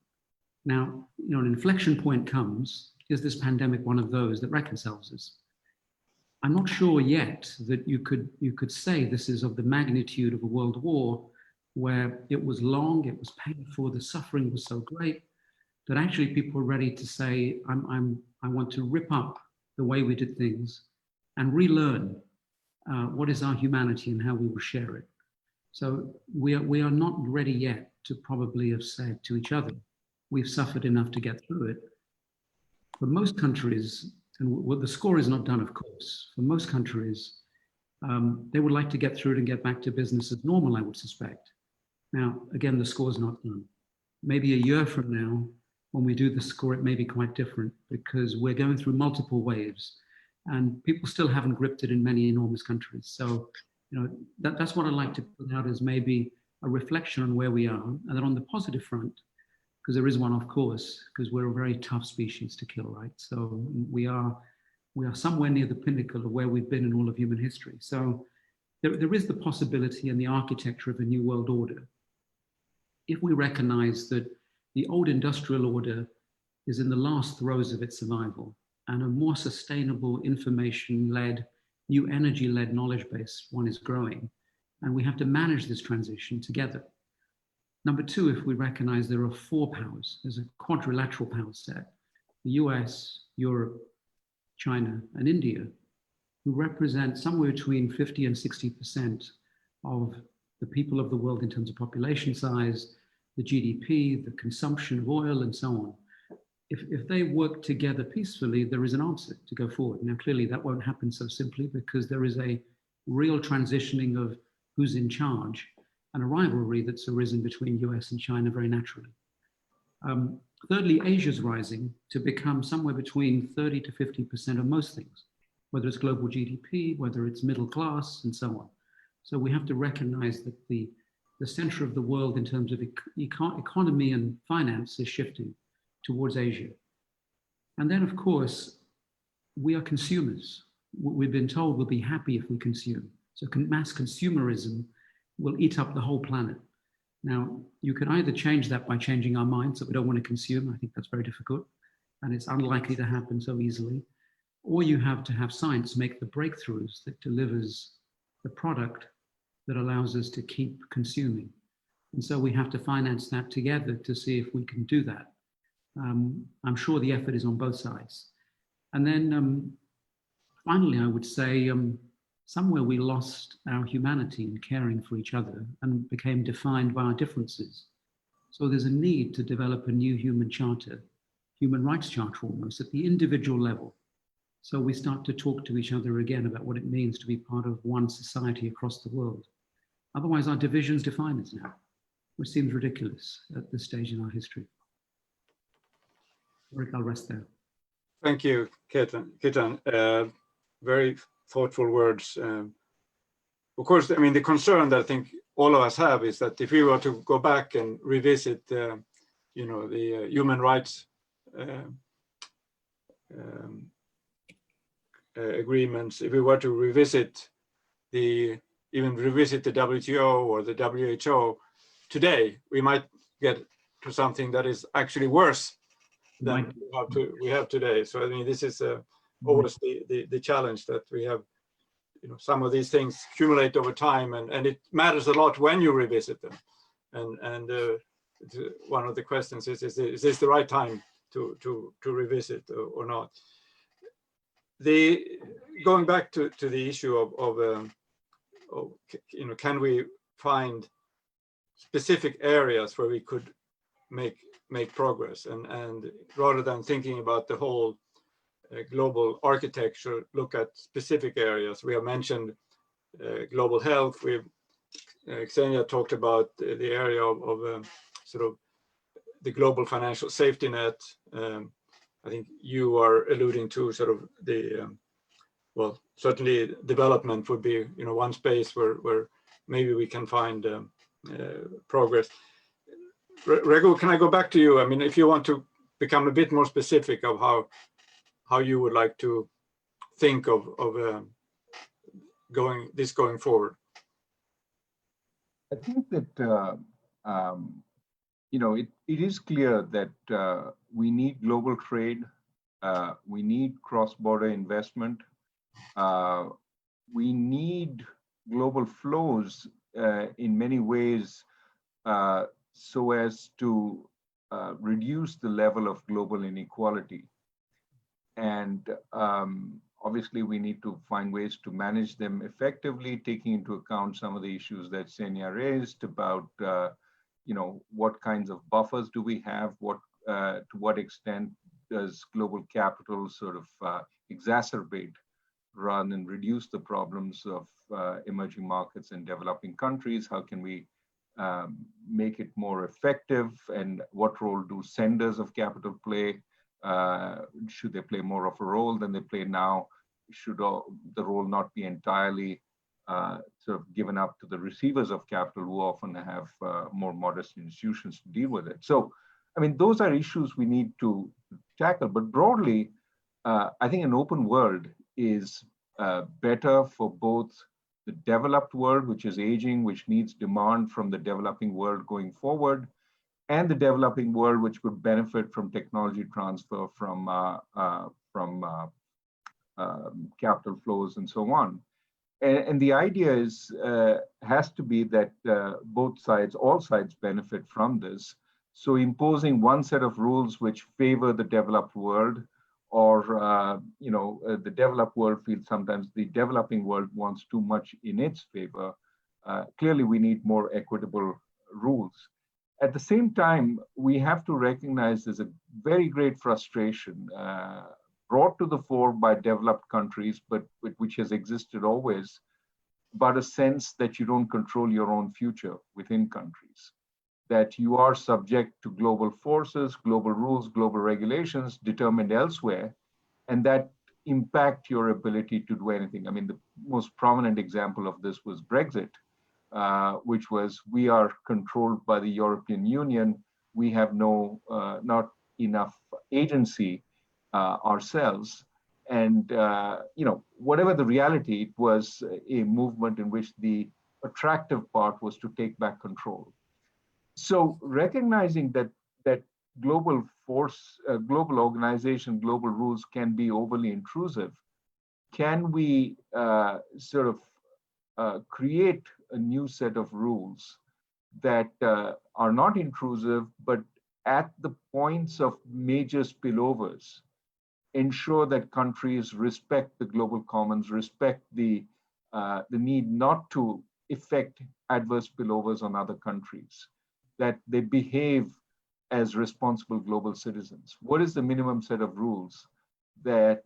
Now, an inflection point comes. Is this pandemic one of those that reconciles us? I'm not sure yet that you could say this is of the magnitude of a world war, where it was long, it was painful, the suffering was so great that actually people were ready to say, I want to rip up the way we did things and relearn what is our humanity and how we will share it. So we are not ready yet to probably have said to each other, we've suffered enough to get through it. For most countries, And the score is not done, of course. For most countries, they would like to get through it and get back to business as normal, I would suspect. Now, again, the score is not done. Maybe a year from now, when we do the score, it may be quite different because we're going through multiple waves and people still haven't gripped it in many enormous countries. So, that's what I'd like to put out as maybe a reflection on where we are. And then on the positive front, because there is one, of course, because we're a very tough species to kill, right? So we are somewhere near the pinnacle of where we've been in all of human history. So there is the possibility in the architecture of a new world order. If we recognize that the old industrial order is in the last throes of its survival and a more sustainable information-led, new energy-led knowledge base one is growing, and we have to manage this transition together. Number two, if we recognize there are four powers, there's a quadrilateral power set, the US, Europe, China, and India, who represent somewhere between 50 and 60% of the people of the world in terms of population size, the GDP, the consumption of oil, and so on. If they work together peacefully, there is an answer to go forward. Now, clearly that won't happen so simply because there is a real transitioning of who's in charge and a rivalry that's arisen between US and China very naturally. Thirdly, Asia's rising to become somewhere between 30 to 50% of most things, whether it's global GDP, whether it's middle class, and so on. So we have to recognize that the center of the world in terms of economy and finance is shifting towards Asia. And then, of course, we are consumers. We've been told we'll be happy if we consume. So mass consumerism will eat up the whole planet. Now, you can either change that by changing our minds that we don't want to consume. I think that's very difficult, and it's unlikely to happen so easily. Or you have to have science make the breakthroughs that delivers the product that allows us to keep consuming. And so we have to finance that together to see if we can do that. I'm sure the effort is on both sides. And then finally, I would say somewhere we lost our humanity in caring for each other and became defined by our differences. So there's a need to develop a new human charter, human rights charter almost, at the individual level. So we start to talk to each other again about what it means to be part of one society across the world. Otherwise, our divisions define us now, which seems ridiculous at this stage in our history. Erik, I'll rest there. Thank you, Ketan. Very thoughtful words. Of course, I mean, the concern that I think all of us have is that if we were to go back and revisit, the human rights agreements, if we were to revisit even revisit the WTO or the WHO today, we might get to something that is actually worse than we have today. So I mean, this is always the challenge that we have. Some of these things accumulate over time, and it matters a lot when you revisit them. And one of the questions is this the right time to revisit or not? Going back to the issue of can we find specific areas where we could make progress, and rather than thinking about the whole global architecture, look at specific areas. We have mentioned global health. Xenia talked about the area of sort of the global financial safety net. I think you are alluding to sort of the well, certainly development would be one space where maybe we can find progress. Raghu, can I go back to you? I mean, if you want to become a bit more specific of how you would like to think of going forward. I think that it is clear that we need global trade, we need cross-border investment, we need global flows in many ways so as to reduce the level of global inequality. And obviously, we need to find ways to manage them effectively, taking into account some of the issues that Xenia raised about, what kinds of buffers do we have? To what extent does global capital sort of exacerbate rather than reduce the problems of emerging markets and developing countries? How can we make it more effective? And what role do senders of capital play? Should they play more of a role than they play now? Should the role not be entirely sort of given up to the receivers of capital, who often have more modest institutions to deal with it? So, I mean, those are issues we need to tackle. But broadly, I think an open world is better for both the developed world, which is aging, which needs demand from the developing world going forward, and the developing world, which could benefit from technology transfer, from capital flows, and so on. And the idea is has to be that both sides, all sides, benefit from this. So imposing one set of rules which favor the developed world, or the developed world feels sometimes the developing world wants too much in its favor. Clearly, we need more equitable rules. At the same time, we have to recognize there's a very great frustration brought to the fore by developed countries, but which has existed always, but a sense that you don't control your own future within countries, that you are subject to global forces, global rules, global regulations determined elsewhere, and that impact your ability to do anything. I mean, the most prominent example of this was Brexit, which was, we are controlled by the European Union. We have not enough agency ourselves. And, whatever the reality, it was a movement in which the attractive part was to take back control. So recognizing that global force, global organization, global rules can be overly intrusive, can we create a new set of rules that are not intrusive, but at the points of major spillovers, ensure that countries respect the global commons, respect the need not to effect adverse spillovers on other countries, that they behave as responsible global citizens? What is the minimum set of rules that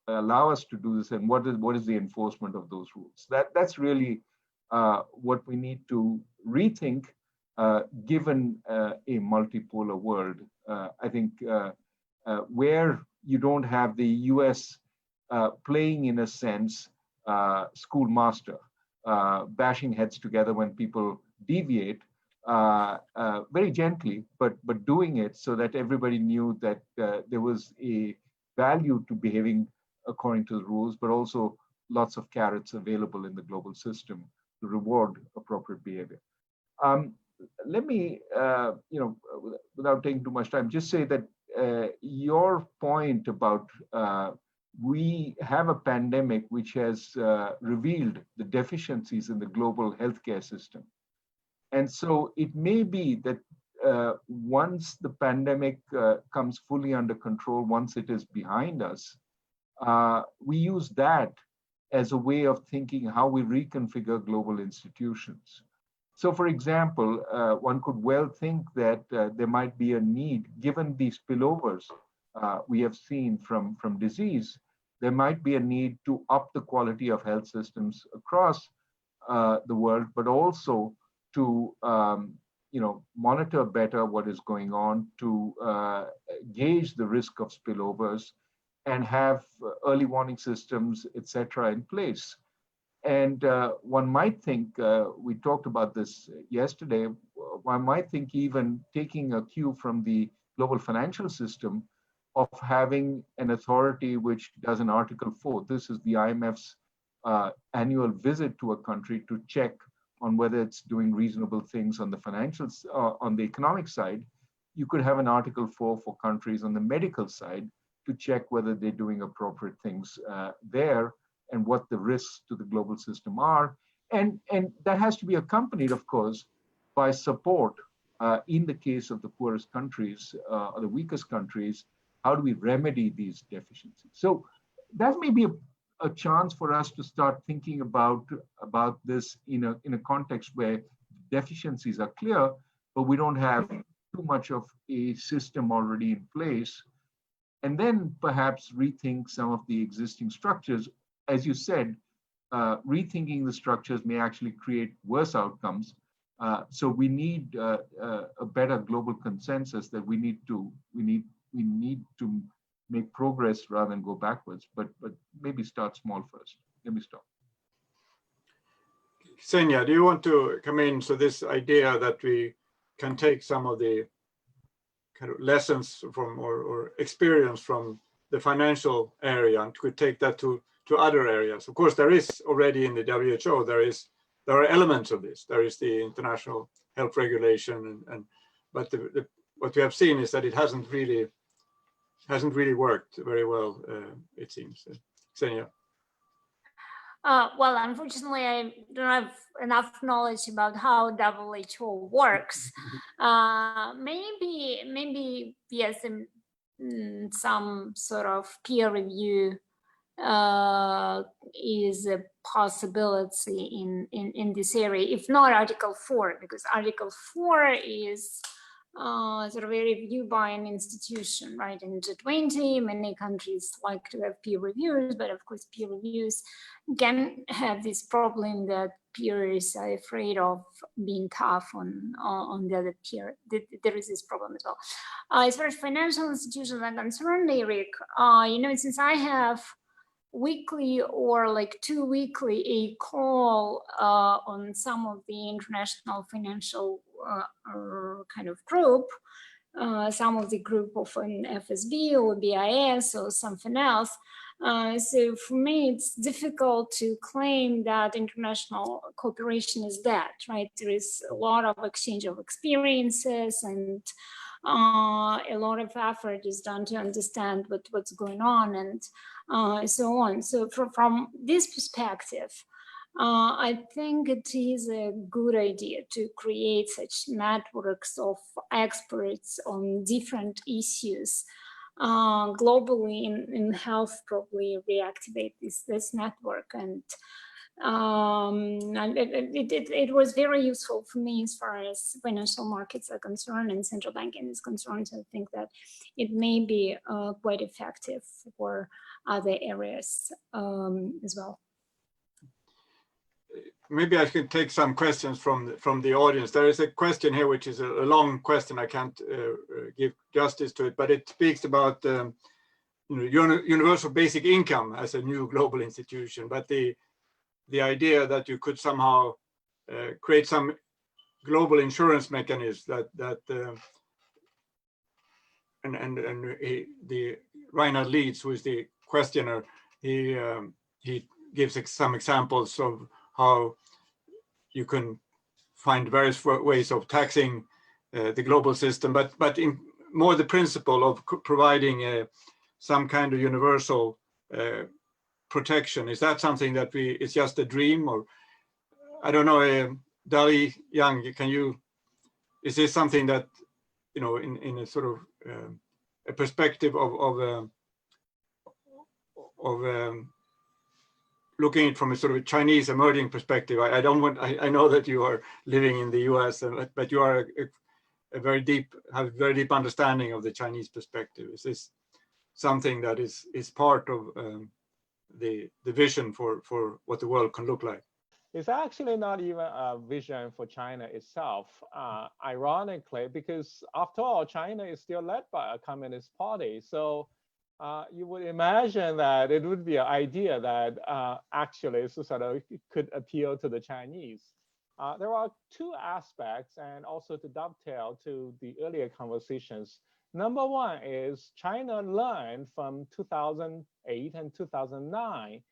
allow us to do this, and what is the enforcement of those rules? That's really what we need to rethink, given a multipolar world. I think where you don't have the US playing, in a sense, schoolmaster, bashing heads together when people deviate, very gently, but doing it so that everybody knew that there was a value to behaving according to the rules, but also lots of carrots available in the global system to reward appropriate behavior. Let me, without taking too much time, just say that your point about we have a pandemic which has revealed the deficiencies in the global healthcare system. And so it may be that once the pandemic comes fully under control, once it is behind us, we use that as a way of thinking how we reconfigure global institutions. So, for example, one could well think that there might be a need, given the spillovers we have seen from disease, there might be a need to up the quality of health systems across the world, but also to monitor better what is going on, to gauge the risk of spillovers, and have early warning systems, etc., in place. And one might think, we talked about this yesterday, one might think even taking a cue from the global financial system of having an authority which does an Article 4. This is the IMF's annual visit to a country to check on whether it's doing reasonable things on the financials, on the economic side. You could have an Article 4 for countries on the medical side to check whether they're doing appropriate things there, and what the risks to the global system are. And that has to be accompanied, of course, by support in the case of the poorest countries or the weakest countries. How do we remedy these deficiencies? So that may be a chance for us to start thinking about this in a context where deficiencies are clear, but we don't have too much of a system already in place. and then perhaps rethink some of the existing structures. As you said, rethinking the structures may actually create worse outcomes. So we need a better global consensus that we need to make progress rather than go backwards. But maybe start small first. Let me stop. Xenia, do you want to come in? So this idea that we can take some of the kind of lessons from or experience from the financial area and could take that to other areas. Of course, there is already in the WHO, there are elements of this. There is the international health regulation, but what we have seen is that it hasn't really worked very well, it seems. Xenia. Well, unfortunately, I don't have enough knowledge about how WHO works. Maybe yes, some sort of peer review is a possibility in this area, if not Article 4, because Article 4 is sort of a review by an institution, right? In G20, many countries like to have peer reviews, but of course, peer reviews can have this problem that peers are afraid of being tough on the other peer. There is this problem as well. As far as financial institutions are concerned, Erik, since I have weekly or like 2 weekly a call on some of the international financial kind of group, some of the group of an FSB or BIS or something else. So for me, it's difficult to claim that international cooperation is that, right? There is a lot of exchange of experiences and a lot of effort is done to understand what's going on and so on. So from this perspective, I think it is a good idea to create such networks of experts on different issues globally in health. Probably reactivate this network, and it was very useful for me as far as financial markets are concerned and central banking is concerned. So I think that it may be quite effective for other areas as well. Maybe I could take some questions from the audience. There is a question here, which is a long question. I can't give justice to it, but it speaks about universal basic income as a new global institution. But the idea that you could somehow create some global insurance mechanism the Reinhard Leeds, who is the questioner, he gives some examples of how you can find various ways of taxing the global system, but in more the principle of providing some kind of universal protection. Is that something that it's just a dream, or I don't know? Dali Yang, is this something that in a sort of a perspective of looking at it from a sort of a Chinese emerging perspective? I know that you are living in the US, but you are have very deep understanding of the Chinese perspective. Is this something that is part of the vision for what the world can look like? It's actually not even a vision for China itself, ironically, because after all, China is still led by a communist party. So you would imagine that it would be an idea that actually sort of could appeal to the Chinese. There are two aspects, and also to dovetail to the earlier conversations. Number one is China learned from 2008 and 2009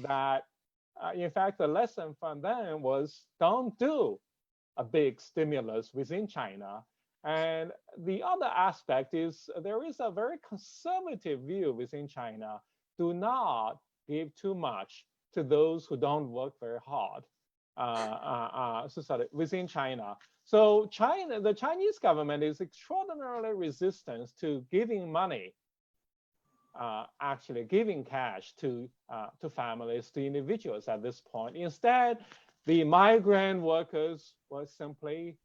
that, in fact, the lesson from them was don't do a big stimulus within China. And the other aspect is there is a very conservative view within China. Do not give too much to those who don't work very hard within China. So the Chinese government is extraordinarily resistant to giving money, actually giving cash to families, to individuals at this point. Instead, the migrant workers were simply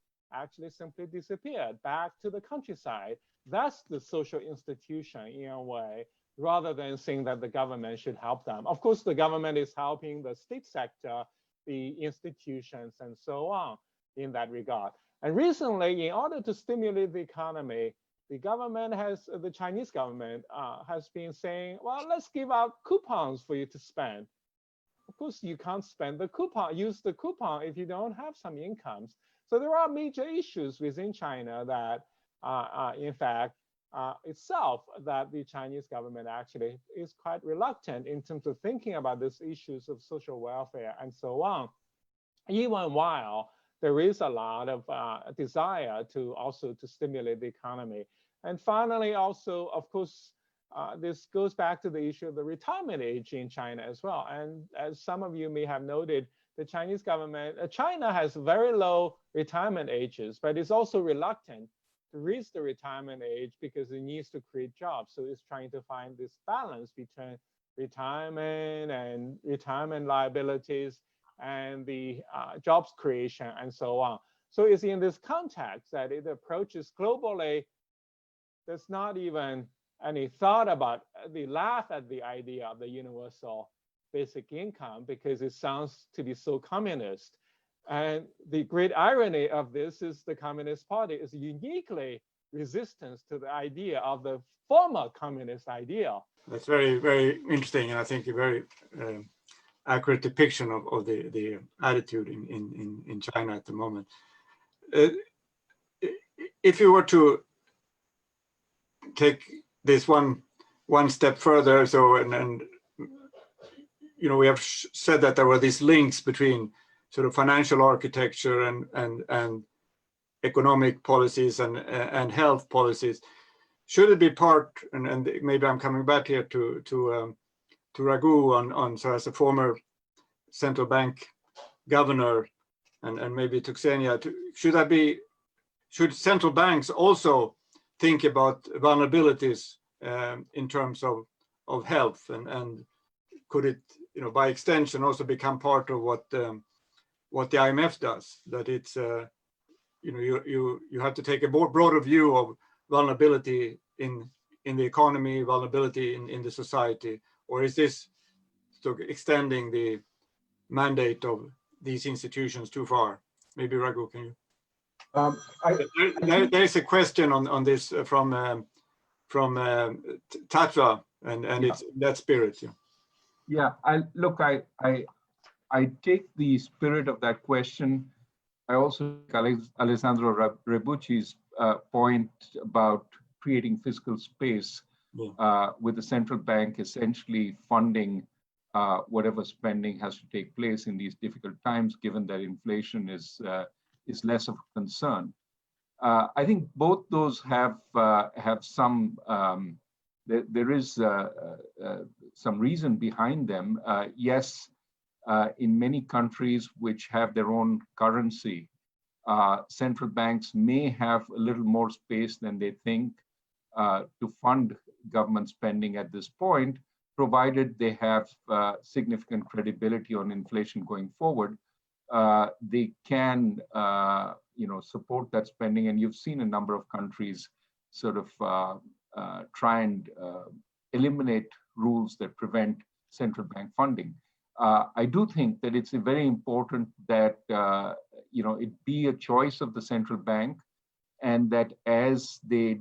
disappeared back to the countryside. that's the social institution in a way, rather than saying that the government should help them. Of course, the government is helping the state sector, the institutions, and so on in that regard. And recently, in order to stimulate the economy, the Chinese government has been saying, well, let's give out coupons for you to spend. Of course, you can't spend the coupon, use the coupon if you don't have some incomes. So there are major issues within China that, in fact, itself, that the Chinese government actually is quite reluctant in terms of thinking about these issues of social welfare and so on, even while there is a lot of desire to also to stimulate the economy. And finally, also, of course, this goes back to the issue of the retirement age in China as well. And as some of you may have noted, the Chinese government, China has very low retirement ages, but it's also reluctant to reach the retirement age because it needs to create jobs. So it's trying to find this balance between retirement and retirement liabilities and the jobs creation and so on. So it's in this context that it approaches globally. There's not even any thought about, they laugh at the idea of the universal basic income because it sounds to be so communist. And the great irony of this is the Communist Party is uniquely resistant to the idea of the former communist ideal. That's very, very interesting, and I think a very accurate depiction of the attitude in China at the moment. If you were to take this one step further, so and you know, we have said that there were these links between sort of financial architecture and economic policies and health policies. Should it be part, and maybe I'm coming back here to Raghu on so as a former central bank governor, and maybe to Xenia, should central banks also think about vulnerabilities in terms of health, and could it, you know, by extension also become part of what the IMF does, that it's you know, you have to take a more broader view of vulnerability in the economy, vulnerability in the society, or is this sort of extending the mandate of these institutions too far? Maybe Raghu, can you? There's a question on this from Tatra, and yeah, it's that spirit. Yeah, I take the spirit of that question. I also like Alessandro Rebucci's point about creating fiscal space with the central bank essentially funding whatever spending has to take place in these difficult times, given that inflation is less of a concern. I think both those have some. There is some reason behind them. Yes, in many countries which have their own currency, central banks may have a little more space than they think to fund government spending at this point, provided they have significant credibility on inflation going forward. They can, support that spending, and you've seen a number of countries sort of try and eliminate rules that prevent central bank funding. I do think that it's very important that it be a choice of the central bank, and that as they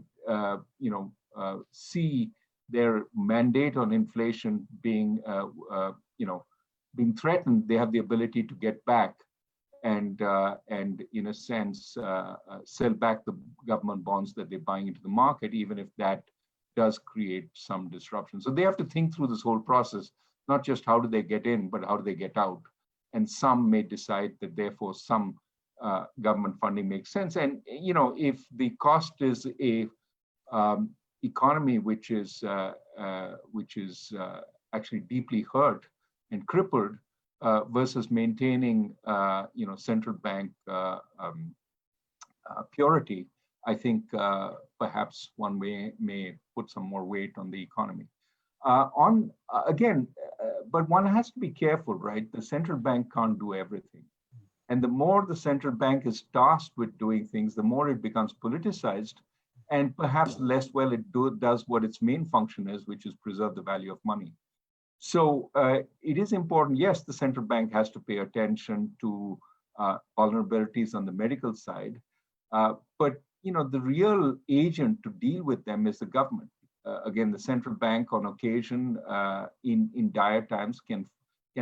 see their mandate on inflation being threatened, they have the ability to get back and in a sense sell back the government bonds that they're buying into the market, even if that does create some disruption. So they have to think through this whole process, not just how do they get in, but how do they get out. And some may decide that therefore some government funding makes sense. And if the cost is a economy which is actually deeply hurt and crippled, versus maintaining central bank purity, I think perhaps one may put some more weight on the economy. But one has to be careful, right? The central bank can't do everything. And the more the central bank is tasked with doing things, the more it becomes politicized. and perhaps less well it does what its main function is, which is preserve the value of money. So it is important, yes, the central bank has to pay attention to vulnerabilities on the medical side, but the real agent to deal with them is the government. Again, the central bank on occasion in dire times can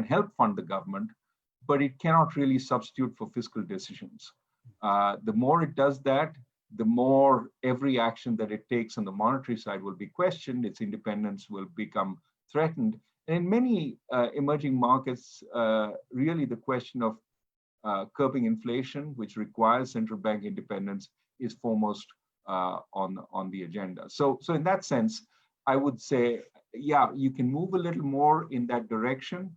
help fund the government, but it cannot really substitute for fiscal decisions. The more it does that, the more every action that it takes on the monetary side will be questioned, its independence will become threatened. And in many emerging markets, really the question of curbing inflation, which requires central bank independence, is foremost on the agenda. So in that sense, I would say, yeah, you can move a little more in that direction.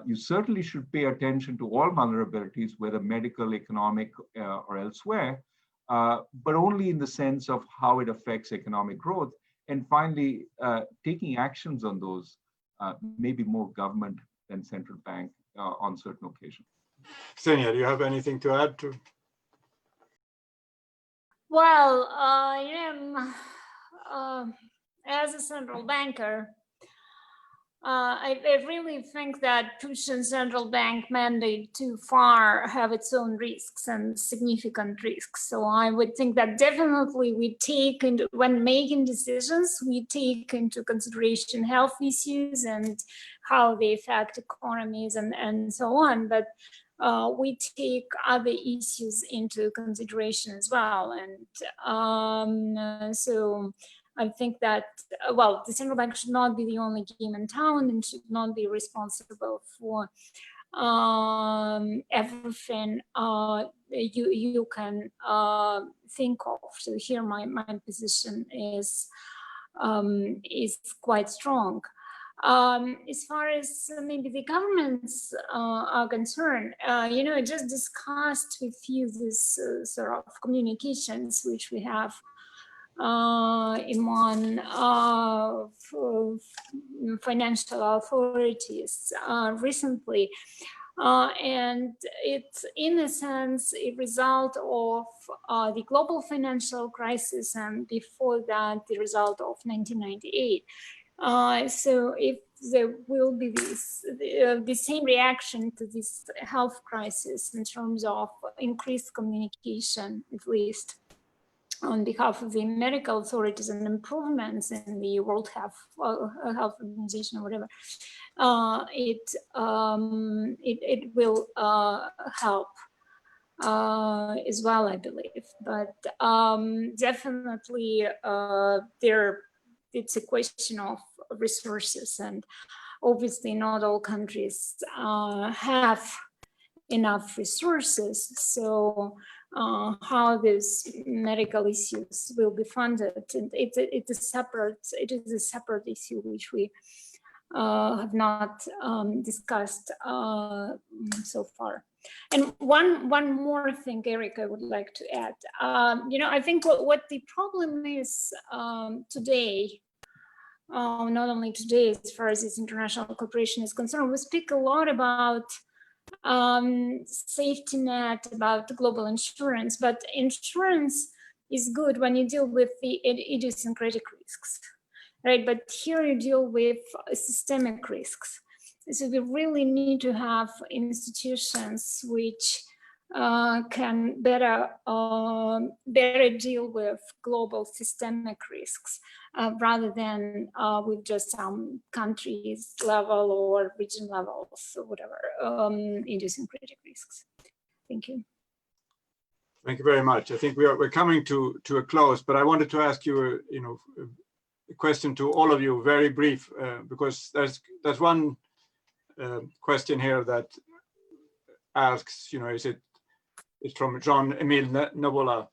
You certainly should pay attention to all vulnerabilities, whether medical, economic, or elsewhere, but only in the sense of how it affects economic growth. And finally, taking actions on those, maybe more government than central bank on certain occasions. Xenia, do you have anything to add to? Well, as a central banker, I really think that pushing central bank mandate too far have its own risks and significant risks. So I would think that definitely we take into, when making decisions, we take into consideration health issues and how they affect economies and so on. But we take other issues into consideration as well. And so I think that, well, the central bank should not be the only game in town and should not be responsible for everything you can think of. So here my position is quite strong. As far as maybe the governments are concerned, I just discussed with you this sort of communications which we have among financial authorities recently. And it's in a sense a result of the global financial crisis, and before that the result of 1998. So if there will be the same reaction to this health crisis in terms of increased communication, at least on behalf of the medical authorities, and improvements in the World Health Organization or whatever, it will help as well, I believe. But definitely it's a question of resources, and obviously not all countries have enough resources. So how these medical issues will be funded, and it is a separate issue which we have not discussed so far. And one more thing, Erik, I would like to add. I think what the problem is today, not only today as far as this international cooperation is concerned, we speak a lot about safety net, about global insurance, but insurance is good when you deal with the idiosyncratic risks, right? But here you deal with systemic risks. So we really need to have institutions which can better deal with global systemic risks rather than with just some countries level or region levels or whatever idiosyncratic risks. Thank you. Thank you very much. I think we're coming to a close, but I wanted to ask you, a question to all of you, very brief, because there's one question here that asks, it's from Jean-Emile Novola,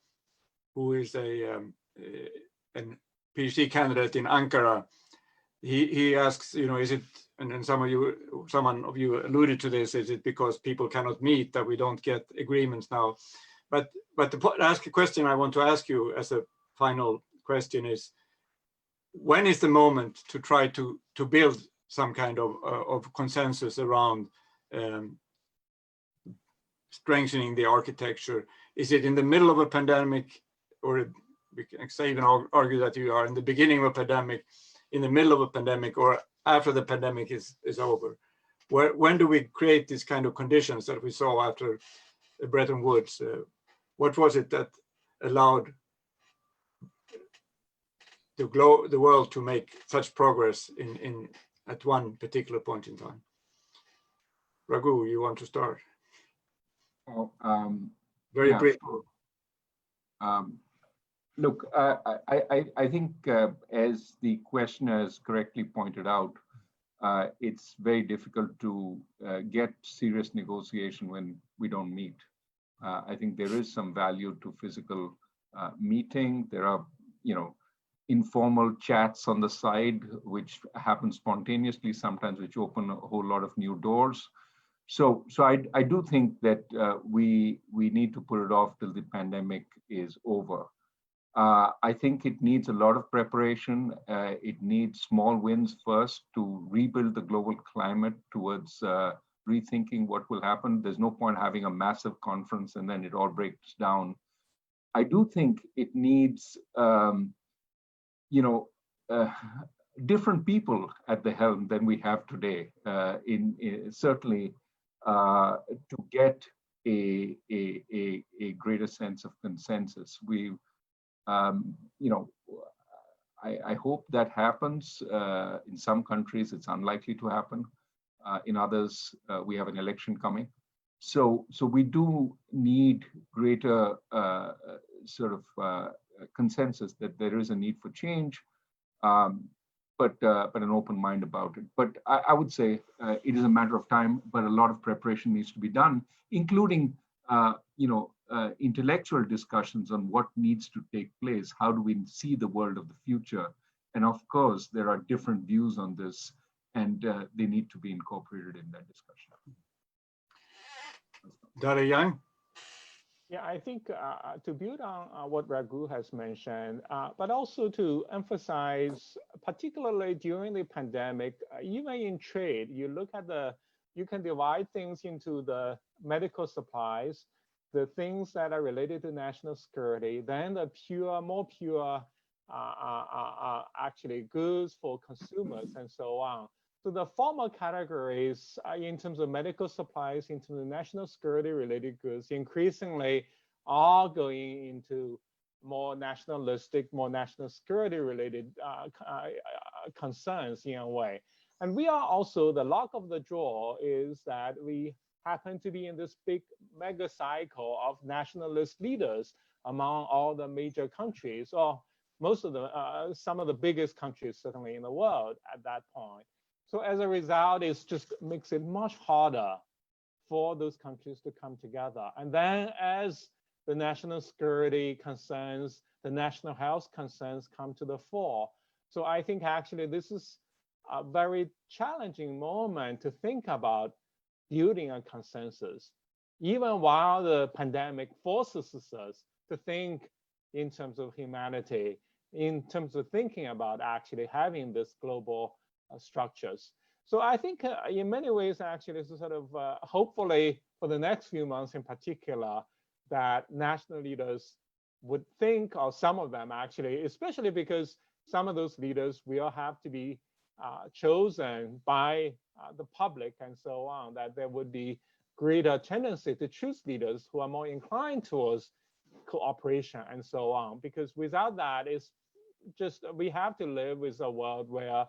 who is a PhD candidate in Ankara. He asks, is it, and someone of you alluded to this, is it because people cannot meet that we don't get agreements now? But the question I want to ask you as a final question is, when is the moment to try to build some kind of consensus around strengthening the architecture? Is it in the middle of a pandemic, or we can even argue that you are in the beginning of a pandemic, in the middle of a pandemic, or after the pandemic is over. When do we create these kind of conditions that we saw after Bretton Woods? What was it that allowed the world to make such progress at one particular point in time? Raghu, you want to start? Oh, Very yeah, brief. sure. Look, I think as the questioner has correctly pointed out, it's very difficult to get serious negotiation when we don't meet. I think there is some value to physical meeting. There are, informal chats on the side, which happen spontaneously sometimes, which open a whole lot of new doors. So I do think that we need to put it off till the pandemic is over. I think it needs a lot of preparation. It needs small wins first to rebuild the global climate towards rethinking what will happen. There's no point having a massive conference and then it all breaks down. I do think it needs, different people at the helm than we have today. Certainly to get a greater sense of consensus. I hope that happens. In some countries, it's unlikely to happen. In others, we have an election coming. So we do need greater consensus that there is a need for change, but an open mind about it. But I would say it is a matter of time, but a lot of preparation needs to be done, including intellectual discussions on what needs to take place. How do we see the world of the future? And of course, there are different views on this, and they need to be incorporated in that discussion. Dali Yang? Yeah, I think to build on what Raghu has mentioned, but also to emphasize, particularly during the pandemic, even in trade, you look at you can divide things into the medical supplies, the things that are related to national security, then the more pure actually goods for consumers and so on. So the former categories in terms of medical supplies, in terms of national security related goods, increasingly are going into more nationalistic, more national security related concerns in a way. And we are also, the luck of the draw is that we happen to be in this big mega cycle of nationalist leaders among all the major countries, or most of some of the biggest countries certainly in the world at that point. So as a result, it just makes it much harder for those countries to come together. And then as the national security concerns, the national health concerns come to the fore. So I think actually this is a very challenging moment to think about building a consensus, even while the pandemic forces us to think in terms of humanity, in terms of thinking about actually having this global structures. So I think in many ways, actually, it's sort of hopefully for the next few months in particular, that national leaders would think, or some of them actually, especially because some of those leaders will have to be chosen by the public and so on, that there would be greater tendency to choose leaders who are more inclined towards cooperation and so on. Because without that, it's just, we have to live with a world where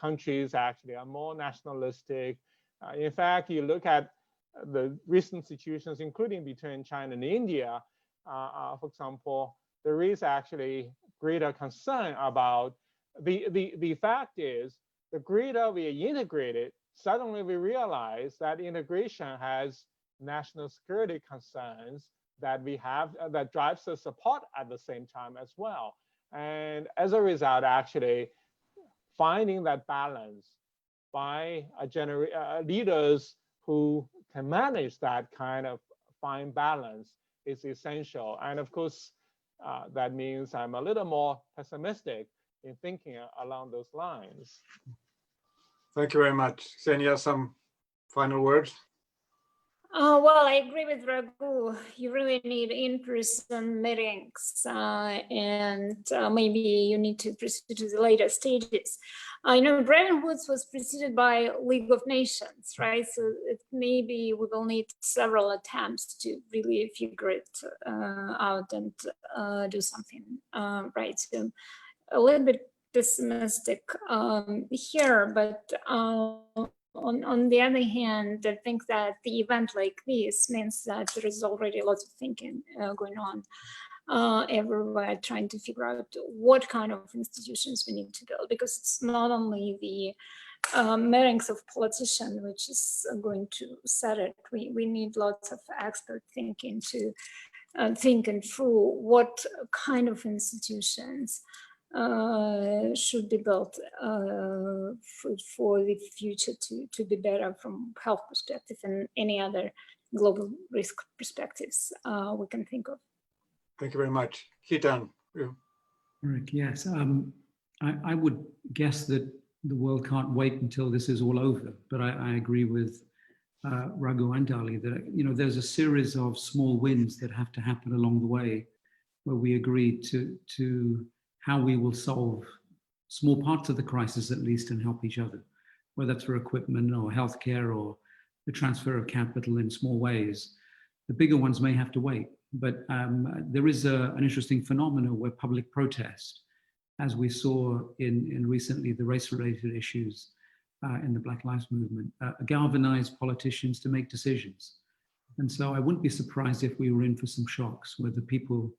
countries actually are more nationalistic. In fact, you look at the recent situations, including between China and India, for example, there is actually greater concern about the fact is, the greater we are integrated, suddenly we realize that integration has national security concerns that we have, that drives us apart at the same time as well. And as a result, actually, finding that balance by leaders who can manage that kind of fine balance is essential. And of course, that means I'm a little more pessimistic in thinking along those lines. Thank you very much. Xenia, some final words? Well, I agree with Raghu. You really need in-person meetings, and maybe you need to proceed to the later stages. I know Bretton Woods was preceded by League of Nations, right? So maybe we will need several attempts to really figure it out and do something right. So a little bit pessimistic here, but on the other hand, I think that the event like this means that there is already lots of thinking going on everywhere, trying to figure out what kind of institutions we need to build, because it's not only the meetings of politicians which is going to set it. We need lots of expert thinking to thinking through what kind of institutions should be built for the future to be better from health perspective and any other global risk perspectives we can think of. Thank you very much. Ketan. Erik, yes. I would guess that the world can't wait until this is all over, but I agree with Raghu and Dali that, you know, there's a series of small wins that have to happen along the way where we agree to how we will solve small parts of the crisis at least and help each other, whether through equipment or healthcare or the transfer of capital in small ways. The bigger ones may have to wait, but there is an interesting phenomenon where public protest, as we saw in recently the race-related issues in the Black Lives Movement, galvanized politicians to make decisions. And so I wouldn't be surprised if we were in for some shocks where the people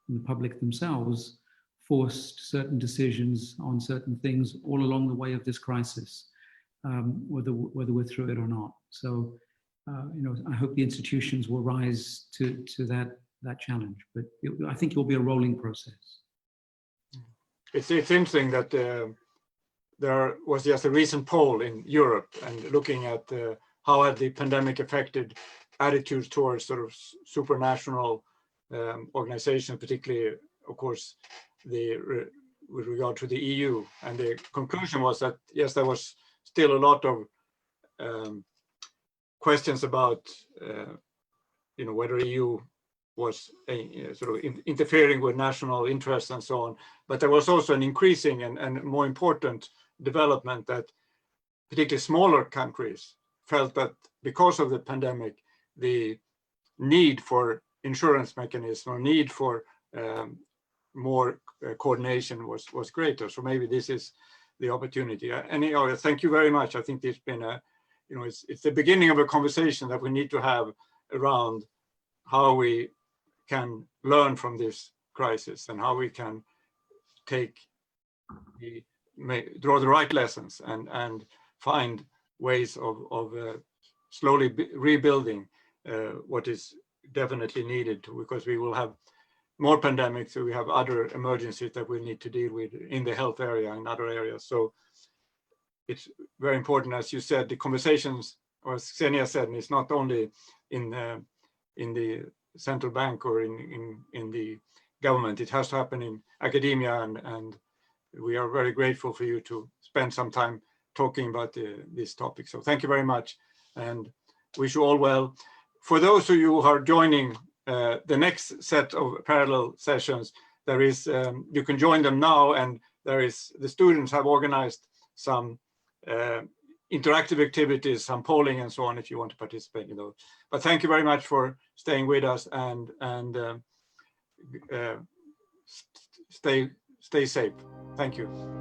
in the public themselves forced certain decisions on certain things all along the way of this crisis, whether we're through it or not. So, you know, I hope the institutions will rise to that challenge, but I think it will be a rolling process. It's interesting that there was just a recent poll in Europe and looking at how had the pandemic affected attitudes towards sort of supranational organizations, particularly, of course, with regard to the EU. And the conclusion was that, yes, there was still a lot of questions about, you know, whether EU was sort of interfering with national interests and so on. But there was also an increasing and more important development that particularly smaller countries felt that because of the pandemic, the need for insurance mechanism or need for more coordination was greater. So maybe this is the opportunity. Anyhow, thank you very much. I think it's been a, you know, it's the beginning of a conversation that we need to have around how we can learn from this crisis and how we can draw the right lessons and find ways of slowly rebuilding what is definitely needed because we will have more pandemics, so we have other emergencies that we need to deal with in the health area and other areas. So it's very important, as you said, the conversations, or as Xenia said, it's not only in the central bank or in the government, it has to happen in academia, and we are very grateful for you to spend some time talking about this topic. So thank you very much and wish you all well. For those of you who are joining the next set of parallel sessions, there is, you can join them now, and there is, the students have organized some interactive activities, some polling and so on if you want to participate in those. But thank you very much for staying with us and stay safe. Thank you.